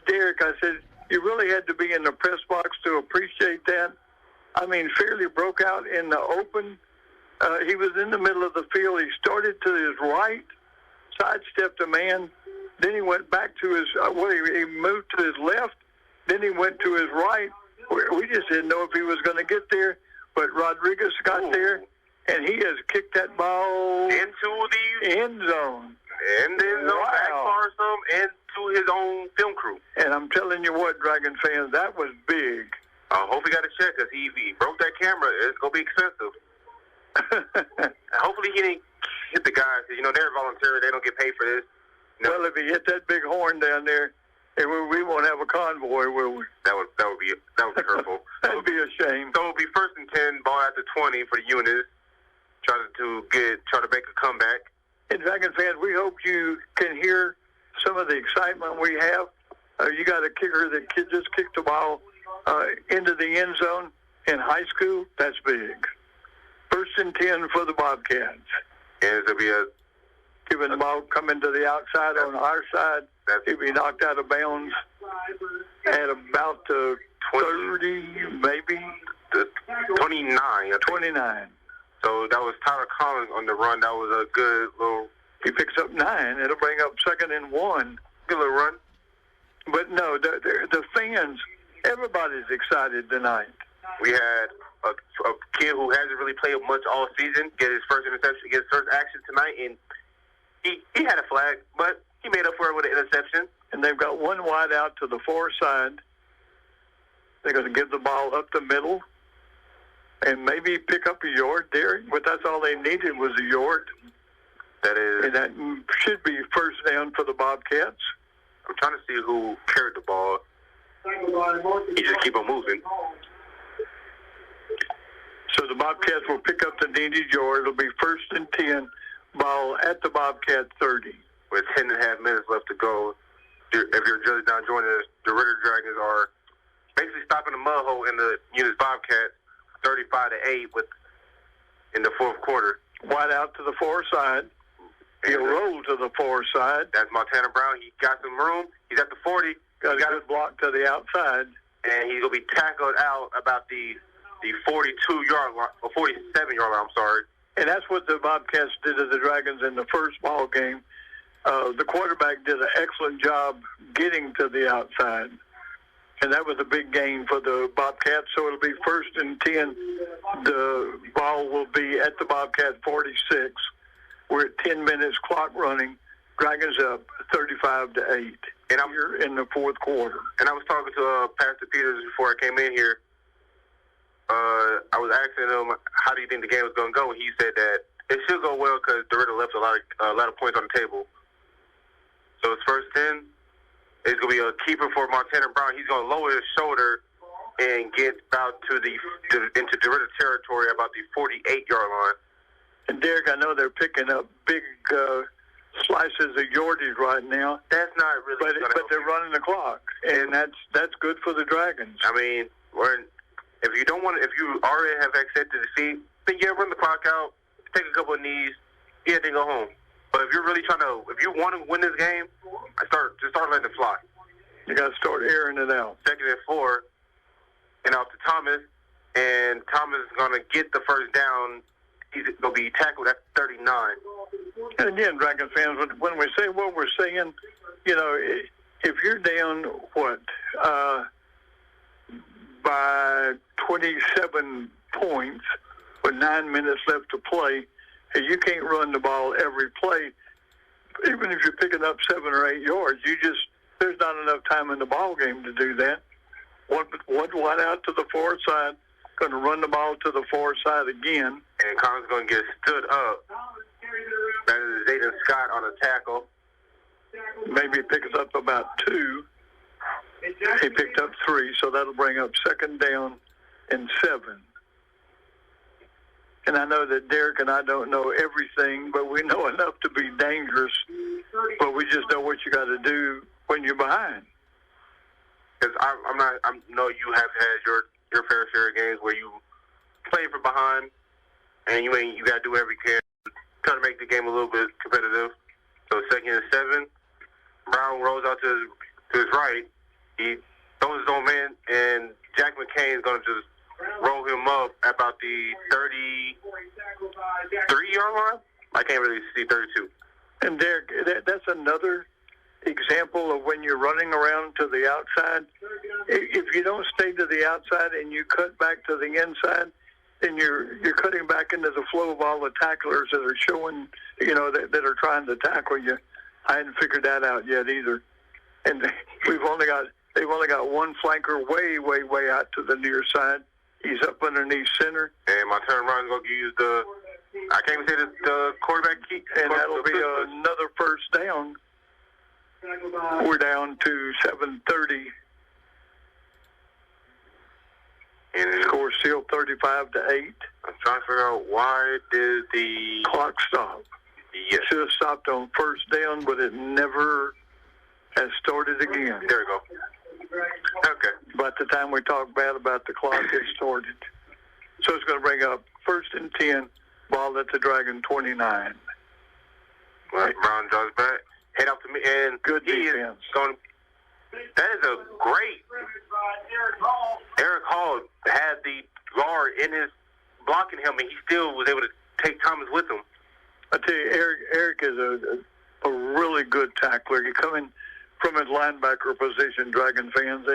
Derek, I said, you really had to be in the press box to appreciate that. I mean, Fairley broke out in the open. He was in the middle of the field. He started to his right, sidestepped a man. Then he went back to his, he moved to his left. Then he went to his right. We just didn't know if he was going to get there. But Rodriguez got there, and he has kicked that ball into the end zone. And then backfire some into his own film crew. And I'm telling you what, Dragon fans, that was big. Hope he got a check, because if he broke that camera, it's going to be expensive. Hopefully he didn't hit the guys. You know, they're voluntary. They don't get paid for this. No. Well, if he hit that big horn down there, we won't have a convoy, will we? That would be hurtful. That would be a shame. So it would be 1st and 10, ball at the 20 for the Eunice. Try to make a comeback. And Dragon fans, we hope you can hear some of the excitement we have. You got a kicker that just kicked the ball into the end zone in high school. That's big. 1st and 10 for the Bobcats. And it'll be giving the ball coming to the outside on our side. He'll be knocked out of bounds at about the 30, maybe. 29. 29. So that was Tyler Collins on the run. That was a good little... He picks up 9. It'll bring up 2nd and 1. Good little run. But no, the fans, everybody's excited tonight. We had a kid who hasn't really played much all season get his first interception, get his first action tonight, and he had a flag, but he made up for it with an interception. And they've got one wide out to the far side. They're going to give the ball up the middle and maybe pick up a yard there, but that's all they needed was a yard. And that should be 1st down for the Bobcats. I'm trying to see who carried the ball. He just keep on moving. So the Bobcats will pick up the needed yard. It'll be 1st and 10, ball at the Bobcat 30. With 10 and a half minutes left to go, if you're just now joining us, the DeRidder Dragons are basically stopping the mud hole in the Eunice Bobcats 35-8 in the 4th quarter. Wide out to the far side. He'll roll to the far side. That's Montana Brown. He got some room. He's at the 40. Got a good block to the outside. And he's going to be tackled out about the 42-yard line, or 47-yard line, I'm sorry. And that's what the Bobcats did to the Dragons in the first ball game. The quarterback did an excellent job getting to the outside. And that was a big gain for the Bobcats. So it'll be 1st and 10. The ball will be at the Bobcat 46. We're at 10 minutes, clock running. Dragons up 35-8. And I'm here in the 4th quarter. And I was talking to Pastor Peters before I came in here. I was asking him, how do you think the game was going to go? And he said that it should go well because DeRidder left a lot of points on the table. So it's 1st and 10. It's going to be a keeper for Montana Brown. He's going to lower his shoulder and get about into DeRidder territory about the 48-yard line. And Derek, I know they're picking up big slices of yardage right now. That's not really. But they're running the clock, and that's good for the Dragons. I mean, if you already have accepted defeat, then run the clock out, take a couple of knees, then go home. But if you're really if you want to win this game, just start letting it fly. You got to start airing it out. 2nd and 4, and out to Thomas, and Thomas is going to get the 1st down. He's going to be tackled at 39. And again, Dragon fans, when we say what we're saying, if you're down, by 27 points with 9 minutes left to play, and you can't run the ball every play, even if you're picking up 7 or 8 yards, you just there's not enough time in the ball game to do that. One wide out to the far side, going to run the ball to the far side again. And Collins going to get stood up. That is Zayden Scott on a tackle. Maybe picks up about 2. He picked up 3, so that'll bring up 2nd down and 7. And I know that Derek and I don't know everything, but we know enough to be dangerous. But we just know what you got to do when you're behind. Because I know you have had your fair share of games where you play from behind, and you got to do whatever you can to try to make the game a little bit competitive. So 2nd and 7, Brown rolls out to his right. He throws his own man, and Jack McCain is going to just roll him up at about the 33-yard line. I can't really see 32. And Derek, that's another example of when you're running around to the outside. If you don't stay to the outside and you cut back to the inside, then you're cutting back into the flow of all the tacklers that are showing, that are trying to tackle you. I hadn't figured that out yet either. And they've only got one flanker way out to the near side. He's up underneath center. And my turn run is going to use the quarterback key. And that'll be another first down. We're down to 7:30. And the score still 35-8. I'm trying to figure out why did the clock stop. Yes. It should have stopped on first down, but it never has started again. There we go. Okay. By the time we talk bad about the clock, it started. So it's going to bring up 1st and 10, ball at the Dragon 29. Well, Brown draws back, head up to me, and good defense. That is a great. Eric Hall had the guard in his blocking him, and he still was able to take Thomas with him. I tell you, Eric is a really good tackler. He coming from his linebacker position, Dragon fans.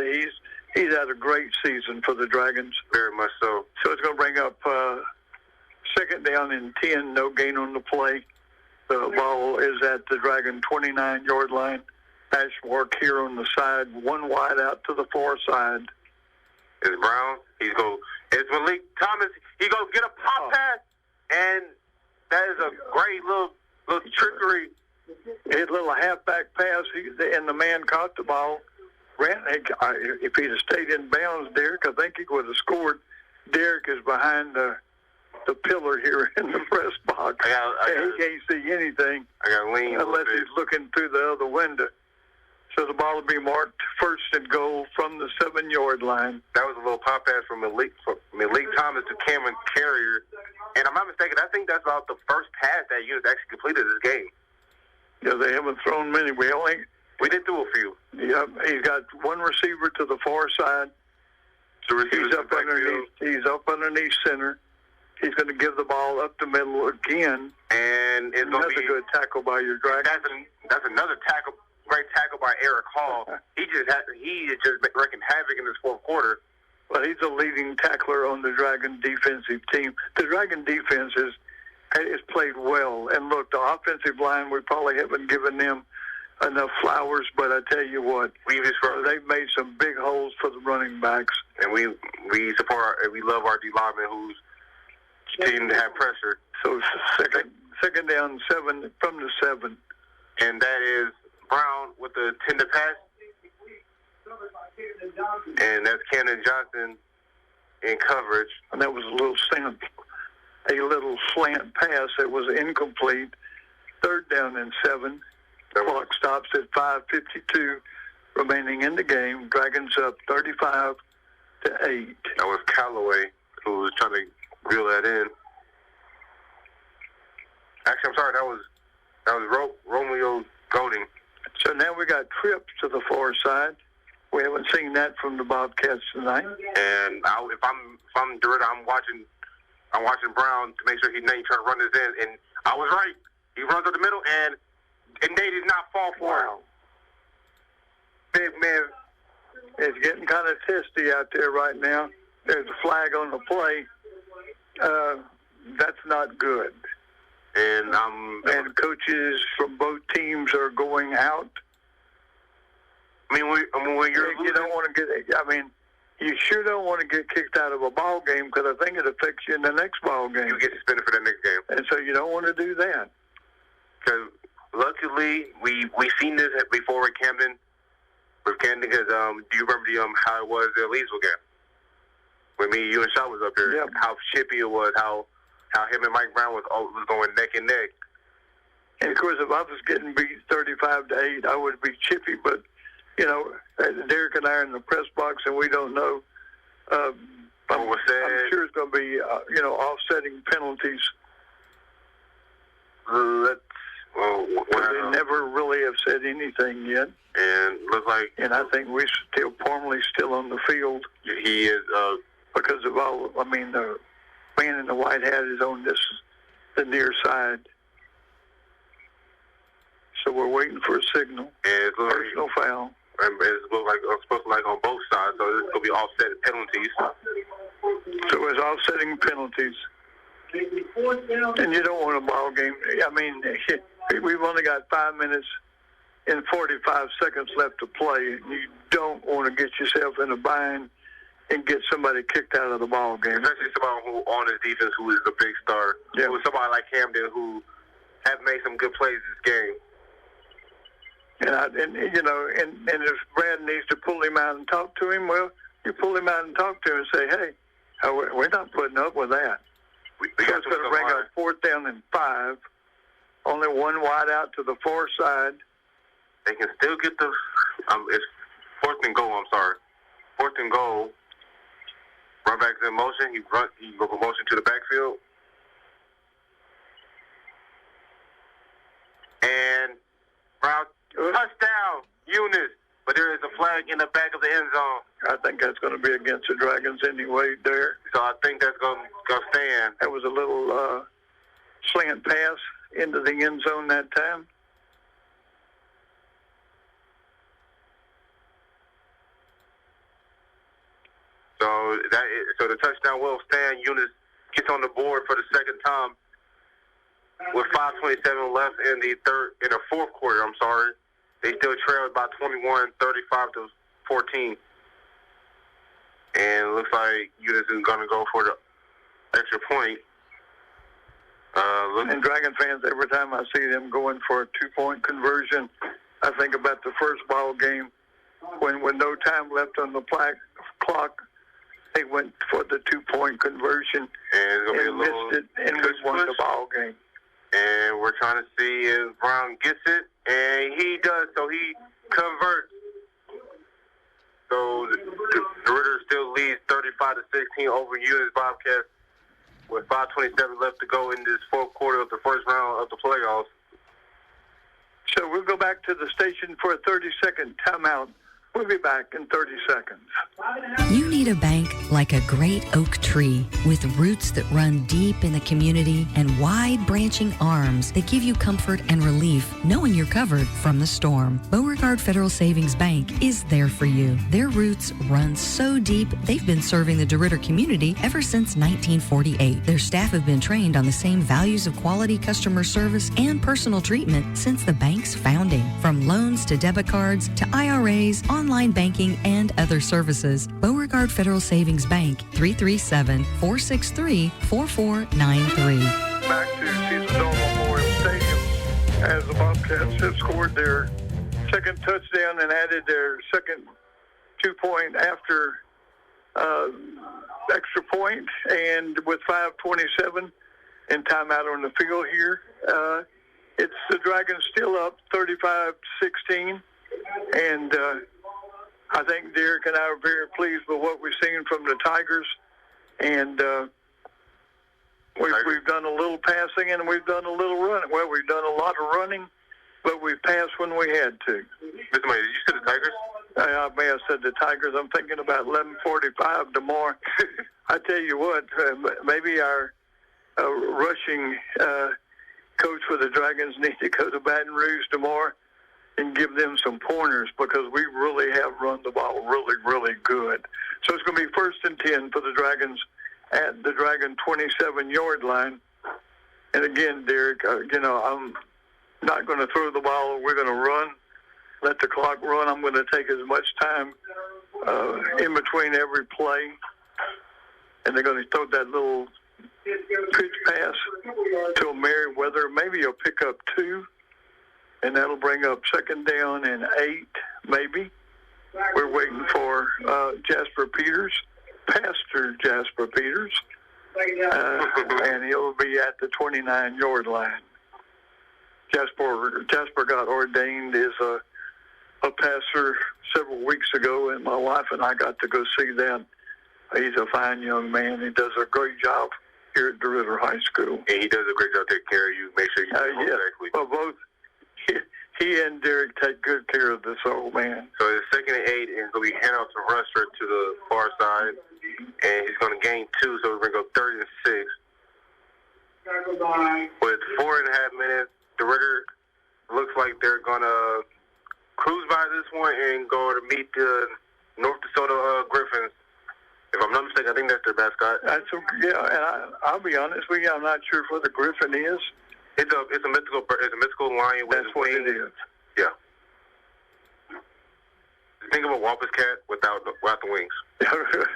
He's had a great season for the Dragons. Very much so. So it's going to bring up 2nd down and 10, no gain on the play. The ball is at the Dragon 29-yard line. Hash mark here on the side, one wide out to the far side. It's Brown. It's Malik Thomas. He goes get a pop pass, and that is a great little trickery. His little halfback pass, and the man caught the ball. If he'd have stayed in bounds, Derek, I think he would have scored. Derek is behind the pillar here in the press box. He can't see anything unless he's looking through the other window. So the ball will be marked 1st and goal from the 7-yard line. That was a little pop pass from Malik Thomas to Cameron Carrier. And I'm not mistaken, I think that's about the first pass that Eunice actually completed this game. Yeah, they haven't thrown many. We did throw a few. Yeah, he's got one receiver to the far side. He's up underneath center. He's going to give the ball up the middle again. And it's that's a good tackle by your Dragon. That's another tackle. Great tackle by Eric Hall. He just wreaking havoc in this fourth quarter. Well, he's a leading tackler on the Dragon defensive team. The Dragon defense has played well. And look, the offensive line, we probably haven't given them enough flowers, but I tell you what, they've made some big holes for the running backs. And we love our D lineman who's continuing to have pressure. So second down 7 from the 7. And that is Brown with the tender pass. And that's Camden Johnson in coverage. And that was a little slant pass that was incomplete. 3rd down and 7. Clock stops at 5:52 remaining in the game. Dragons up 35-8. That was Callaway who was trying to reel that in. Actually, I'm sorry, that was Romeo Golding. So now we got trips to the far side. We haven't seen that from the Bobcats tonight. And if I'm DeRidder, I'm watching Brown to make sure he's not trying to run this in. And I was right. He runs up the middle, and they did not fall for him. Big man. It's getting kind of testy out there right now. There's a flag on the play. That's not good. And coaches from both teams are going out. when you're you don't want to get. I mean, you sure don't want to get kicked out of a ball game because I think it affects you in the next ball game. You get suspended for the next game, and so you don't want to do that. Because luckily, we've seen this before with Camden. With Camden, because do you remember how it was at Leesville game? When me, you, and Shaw was up here, how chippy it was, how him and Mike Brown was going neck and neck. And of course, if I was getting beat 35-8, I would be chippy. But you know, Derek and I are in the press box, and we don't know. I'm sure it's going to be offsetting penalties. They never really have said anything yet. And looks like, and I think we're formally still on the field. He is because of all. I mean, the man in the white hat is on the near side. So we're waiting for a signal. And personal foul. And it's supposed to like on both sides, so it's going to be offsetting penalties. So it's offsetting penalties. And you don't want a ball game. I mean, we've only got 5 minutes and 45 seconds left to play. You don't want to get yourself in a bind and get somebody kicked out of the ball game. Especially somebody who on his defense who is a big star. Yeah. Who is somebody like Camden who have made some good plays this game. And if Brad needs to pull him out and talk to him, well, you pull him out and talk to him and say, hey, we're not putting up with that. So it's going to bring up 4th down and 5. Only one wide out to the far side. They can still get the it's 4th and goal, I'm sorry. 4th and goal. Run back's in motion. He goes from motion to the backfield. And Brown, touchdown, Eunice. But there is a flag in the back of the end zone. I think that's going to be against the Dragons anyway, there. So I think that's going to stand. That was a little slant pass into the end zone that time. So the touchdown will stand. Eunice gets on the board for the second time with 5:27 left in the fourth quarter. I'm sorry, they still trailed by 21, 35-14, and it looks like Eunice is going to go for the extra point. And Dragon fans, every time I see them going for a 2-point conversion, I think about the first ball game when no time left on the clock. They went for the 2-point conversion and missed it, and we won the ball game. And we're trying to see if Brown gets it, and he does, so he converts. So the DeRidder still leads 35-16 over Eunice Bobcats with 5:27 left to go in this fourth quarter of the first round of the playoffs. So we'll go back to the station for a 30-second timeout. We'll be back in 30 seconds. You need a bank like a great oak tree with roots that run deep in the community and wide branching arms that give you comfort and relief knowing you're covered from the storm. Beauregard Federal Savings Bank is there for you. Their roots run so deep, they've been serving the DeRidder community ever since 1948. Their staff have been trained on the same values of quality customer service and personal treatment since the bank's founding. From loans to debit cards to IRAs, online banking, and other services. Beauregard Federal Savings Bank, 337-463-4493. Back to Seasons Memorial Stadium as the Bobcats have scored their second touchdown and added their second 2-point after extra point, and with 5:27 and timeout on the field here, it's the Dragons still up 35-16, and I think Derek and I are very pleased with what we've seen from the Tigers, and we've done a little passing and we've done a little running. Well, we've done a lot of running, but we've passed when we had to. Mr. Mayor, did you say the Tigers? I may have said the Tigers. I'm thinking about 11:45 tomorrow. I tell you what, maybe our rushing coach for the Dragons needs to go to Baton Rouge tomorrow and give them some pointers, because we really have run the ball really, really good. So it's going to be 1st and 10 for the Dragons at the Dragon 27-yard line. And again, Derek, I'm not going to throw the ball. We're going to run let the clock run. I'm going to take as much time in between every play. And they're going to throw that little pitch pass to Merriweather. Maybe he'll pick up 2, and that'll bring up 2nd down and 8, maybe. We're waiting for Pastor Jasper Peters, and he'll be at the 29-yard line. Jasper got ordained as a pastor several weeks ago, and my wife and I got to go see that. He's a fine young man. He does a great job here at DeRidder High School. And he does a great job taking care of you. Make sure you do correctly. Well, both he and Derek take good care of this old man. So it's 2nd and 8, and it's going to be hand off to Rushford to the far side, and he's going to gain 2, so we're going to go 3rd and 6. With 4.5 minutes, DeRidder looks like they're going to cruise by this one and go to meet the North DeSoto Griffins. If I'm not mistaken, I think that's their mascot. And I'll be honest with you, I'm not sure what the Griffin is. It's a mythical lion with That's what wings. it is. Yeah. Think of a Wampus cat without the wings. Because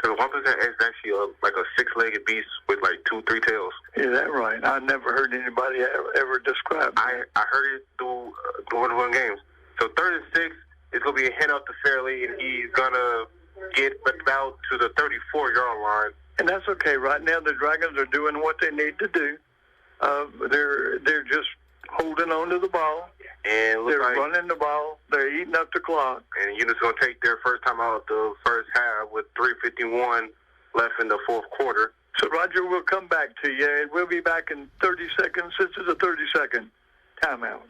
a Wampus cat is actually like a 6-legged beast with like 2-3 tails. Is that right? I never heard anybody ever describe it. I heard it through one games. So 3rd and 6, it's going to be a hand off to Fairley, and he's going to get about to the 34-yard line. And that's okay. Right now, the Dragons are doing what they need to do. They're just holding on to the ball. And they're running the ball. They're eating up the clock. And Eunice going to take their first time out the first half with 3:51 left in the fourth quarter. So, Roger, we'll come back to you, and we'll be back in 30 seconds. This is a 30-second timeout.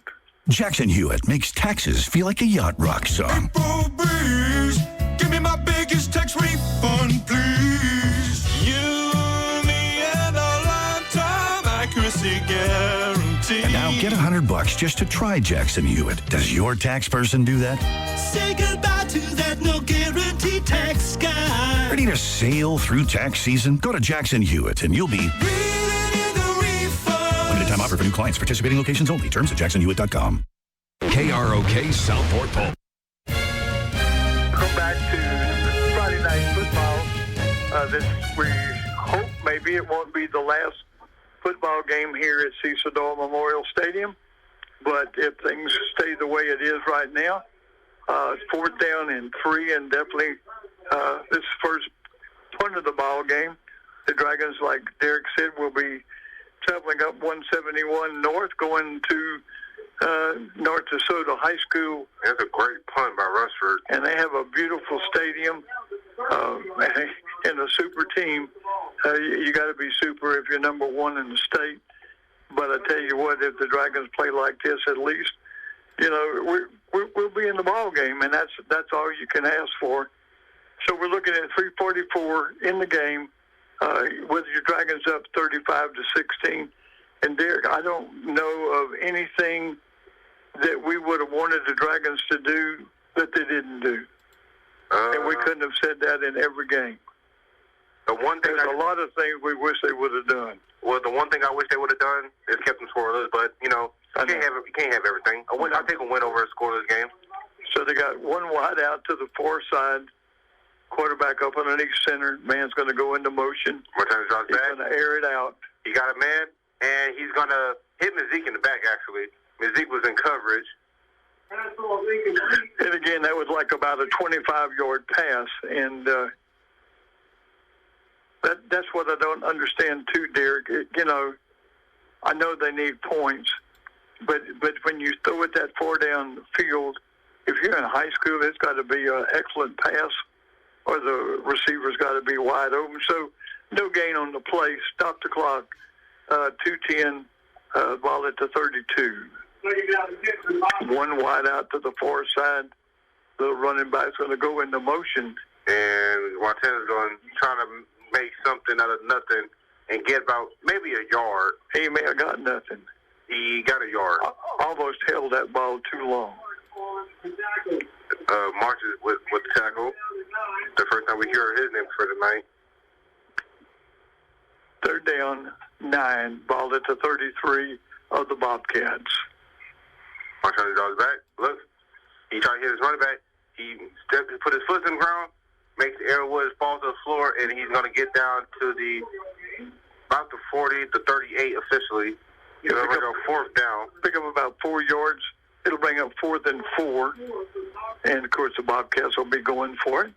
Jackson Hewitt makes taxes feel like a yacht rock song. Please, give me my biggest tax refund, please. You, me, and a lifetime accuracy guarantee. And now get $100 just to try Jackson Hewitt. Does your tax person do that? Say goodbye to that no guarantee tax guy. Ready to sail through tax season? Go to Jackson Hewitt and you'll be... Limited time offer for new clients. Participating locations only. Terms at jacksonhewitt.com. KROK Southport Pulp. Come back to Friday night football. We hope maybe it won't be the last football game here at Cecil Memorial Stadium. But if things stay the way it is right now, 4th down and 3, and definitely this first point of the ball game, the Dragons, like Derek said, will be traveling up 171 north, going to North DeSoto High School. That's a great punt by Rushford. And they have a beautiful stadium and a super team. You got to be super if you're number 1 in the state. But I tell you what, if the Dragons play like this, at least, you know, we'll be in the ball game, and that's all you can ask for. So we're looking at 3:44 in the game. With your Dragons up 35-16. And Derek, I don't know of anything that we would have wanted the Dragons to do that they didn't do. And we couldn't have said that in every game. There's a lot of things we wish they would have done. Well, the one thing I wish they would have done is kept them scoreless, but, you know, you can't have everything. I'll take a win over a scoreless game. So they got one wide out to the far side. Quarterback up underneath center. Man's going to go into motion. He's going to air it out. He got a man, and he's going to hit Mizik in the back, actually. Mizik was in coverage. And again, that was like about a 25-yard pass. And that's what I don't understand, too, Derek. You know, I know they need points, but when you throw it that far down the field, if you're in high school, it's got to be an excellent pass, or the receiver's got to be wide open. So no gain on the play. Stop the clock. 2:10, ball at the 32. One wide out to the far side. The running back's going to go into motion. And Montana's going to try to make something out of nothing and get about maybe a yard. He may have got nothing. He got a yard. Almost held that ball too long. Marches with the tackle. The first time we hear his name for the night. 3rd down, 9. Ball at the 33 of the Bobcats. Marshall draws back. Look, he tried to hit his running back. He put his foot in the ground, makes Aaron Woods fall to the floor, and he's going to get down to about the 40 to 38 officially. He's going to bring up fourth down. Pick up about 4 yards. It'll bring up 4th and 4. And, of course, the Bobcats will be going for it.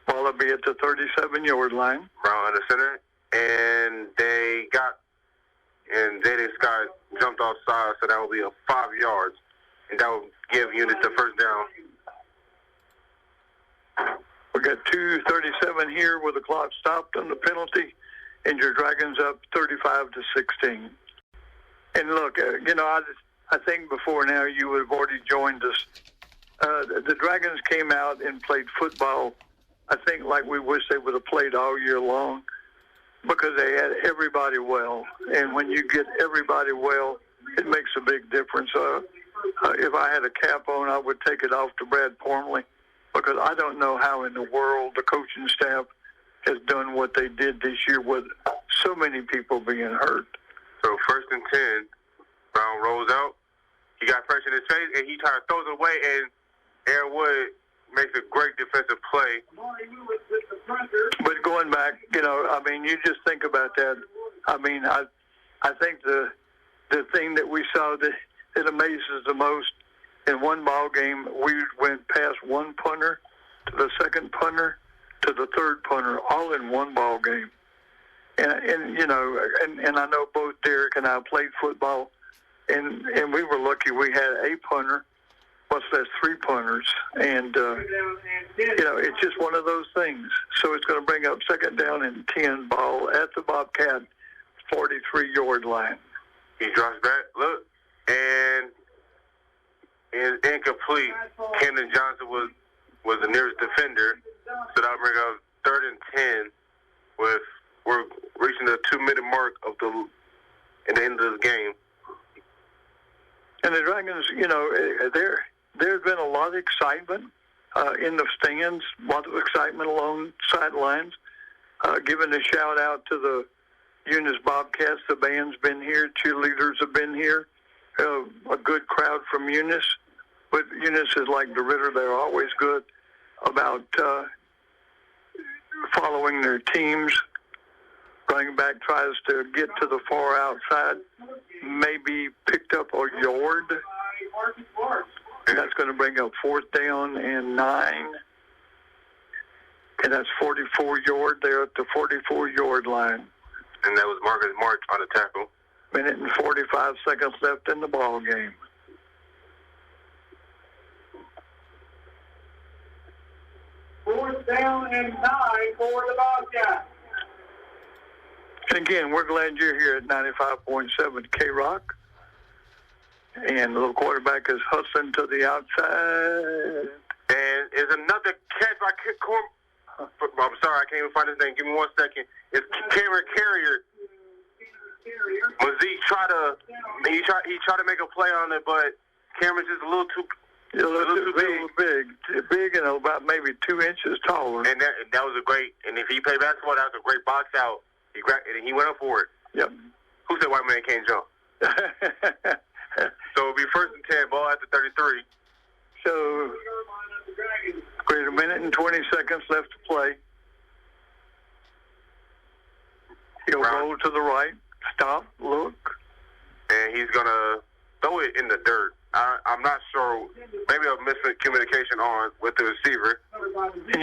Ball will be at the 37-yard line. Brown under center. And Zayden Scott jumped offside, so that will be a 5 yards. And that will give Eunice the first down. We got 2:37 here with the clock stopped on the penalty, and your Dragons up 35-16. And look, I think before now you would have already joined us. The Dragons came out and played football, I think, like we wish they would have played all year long, because they had everybody well. And when you get everybody well, it makes a big difference. If I had a cap on, I would take it off to Brad Pormley, because I don't know how in the world the coaching staff has done what they did this year with so many people being hurt. So 1st and 10, Brown rolls out. He got pressure in his face, and he tried to throw it away, and Aaron Wood makes a great defensive play. But going back, you just think about that. I think the thing that we saw that amazes the most, in one ball game, we went past one punter to the second punter to the third punter, all in one ball game. And I know both Derek and I played football, and we were lucky we had a punter. Plus, that's 3 punters, and it's just one of those things. So it's going to bring up 2nd down and 10, ball at the Bobcat 43-yard line. He drops back, look, and is incomplete. Camden Johnson was the nearest defender, so that'll bring up 3rd and 10. We're reaching the 2-minute mark at the end of the game. And the Dragons, there's been a lot of excitement in the stands, a lot of excitement along sidelines. Giving a shout out to the Eunice Bobcats, the band's been here, cheerleaders have been here, a good crowd from Eunice. But Eunice is like DeRidder; they're always good about following their teams. Running back tries to get to the far outside, maybe picked up a yard. And that's going to bring up 4th down and 9. And that's 44-yard there at the 44-yard line. And that was Marcus March on the tackle. Minute and 45 seconds left in the ball game. Fourth down and 9 for the Bobcats. And again, we're glad you're here at 95.7 K-Rock. And the little quarterback is hustling to the outside. And is another catch by I'm sorry, I can't even find his name. Give me 1 second. It's Cameron Carrier. Mazik tried to make a play on it, but Cameron's just a little too big, and about maybe 2 inches taller. And that was a great. And if he played basketball, that was a great box out. He grabbed it and he went up for it. Yep. Who said white man can't jump? So it'll be 1st and 10, ball at the 33. So, great, a minute and 20 seconds left to play. He'll roll to the right, stop, look. And he's going to throw it in the dirt. I'm not sure. Maybe a miscommunication with the receiver. And,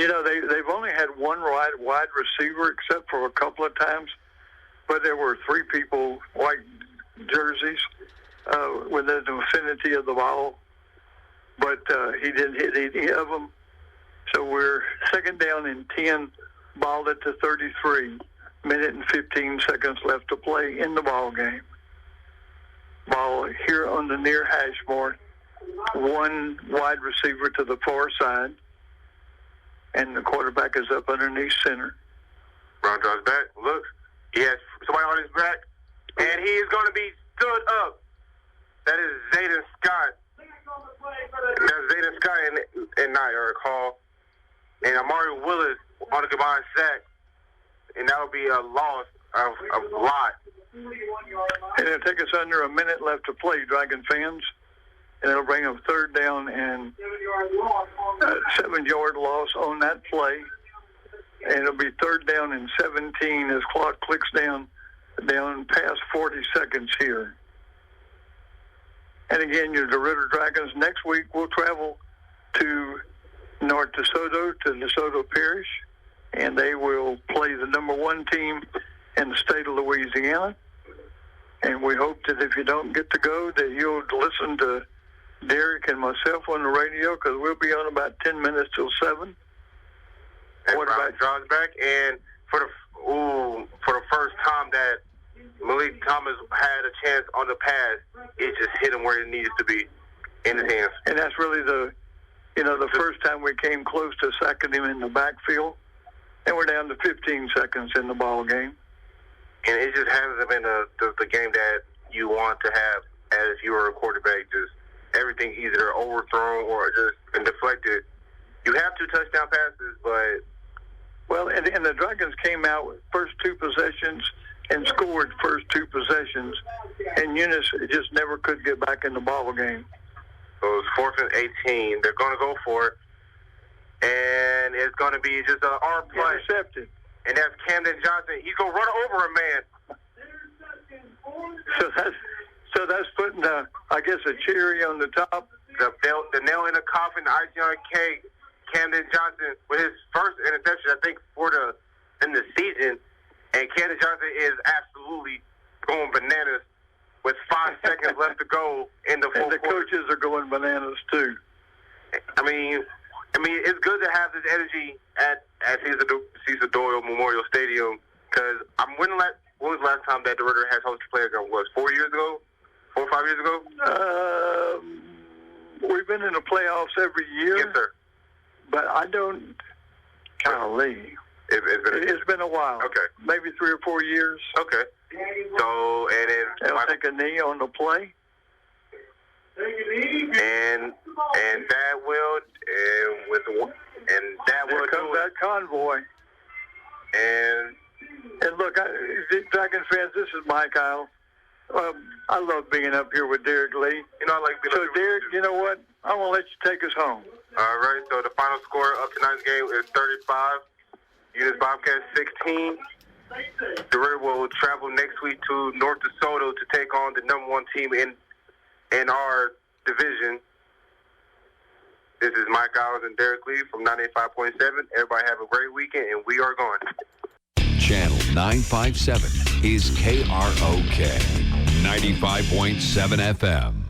they've only had one wide receiver except for a couple of times. But there were 3 people, white jerseys, within the vicinity of the ball. But he didn't hit any of them. So we're 2nd down and 10, ball at the 33. Minute and 15 seconds left to play in the ball game. Ball here on the near hash mark. 1 wide receiver to the far side. And the quarterback is up underneath center. Brown draws back, looks. He has somebody on his back. And he is going to be stood up. That is Zayden Scott. That's Zayden Scott and not Eric Hall. And Amari Willis on the combined sack. And that will be a loss of a lot. And it'll take us under a minute left to play, Dragon fans. and it'll bring up third down and 7-yard loss on that play. And it'll be third down and 17 as clock clicks down past 40 seconds here. And again, your DeRidder Dragons next week will travel to North DeSoto, to DeSoto Parish, and they will play the number 1 team in the state of Louisiana. And we hope that if you don't get to go, that you'll listen to Derek and myself on the radio, because we'll be on about 10 minutes till 7. And what about John's back? And for the first time that Malik Thomas had a chance on the pass, it just hit him where it needs to be, in his hands. And that's really the first time we came close to sacking him in the backfield. And we're down to 15 seconds in the ball game. And it just hasn't been the game that you want to have as if you were a quarterback. Just everything either overthrown or just been deflected. You have 2 touchdown passes, but... Well, and the Dragons came out with first 2 possessions and scored first 2 possessions, and Eunice just never could get back in the ball game. So it's 4th and 18. They're going to go for it, and it's going to be just an arm play. Intercepted. And that's Camden Johnson. He's going to run over a man. So that's putting, I guess, a cherry on the top. The nail in the coffin, the icing on the cake. Camden Johnson with his first interception, I think, in the season. And Camden Johnson is absolutely going bananas with 5 seconds left to go in the fourth quarter. And the coaches are going bananas, too. I mean, it's good to have this energy at Cesar Doyle Memorial Stadium, because when was the last time that DeRidder has hosted players? Was 4 years ago? 4 or 5 years ago? We've been in the playoffs every year. Yes, sir. But I don't. Golly. It's been a while. Okay. Maybe 3 or 4 years. Okay. So, and then they'll take a knee on the play. And that will Here comes that convoy. And look, Dragon fans, this is Mike Isle. I love being up here with Derek Lee. I like being so up here. Derek, you know what? I'm gonna let you take us home. All right. So the final score of tonight's game is 35. Eunice Bobcats 16. DeRidder will travel next week to North DeSoto to take on the number 1 team in our division. This is Mike Isles and Derek Lee from 98.7. Everybody have a great weekend, and we are going. Channel 957 is KROK 95.7 FM.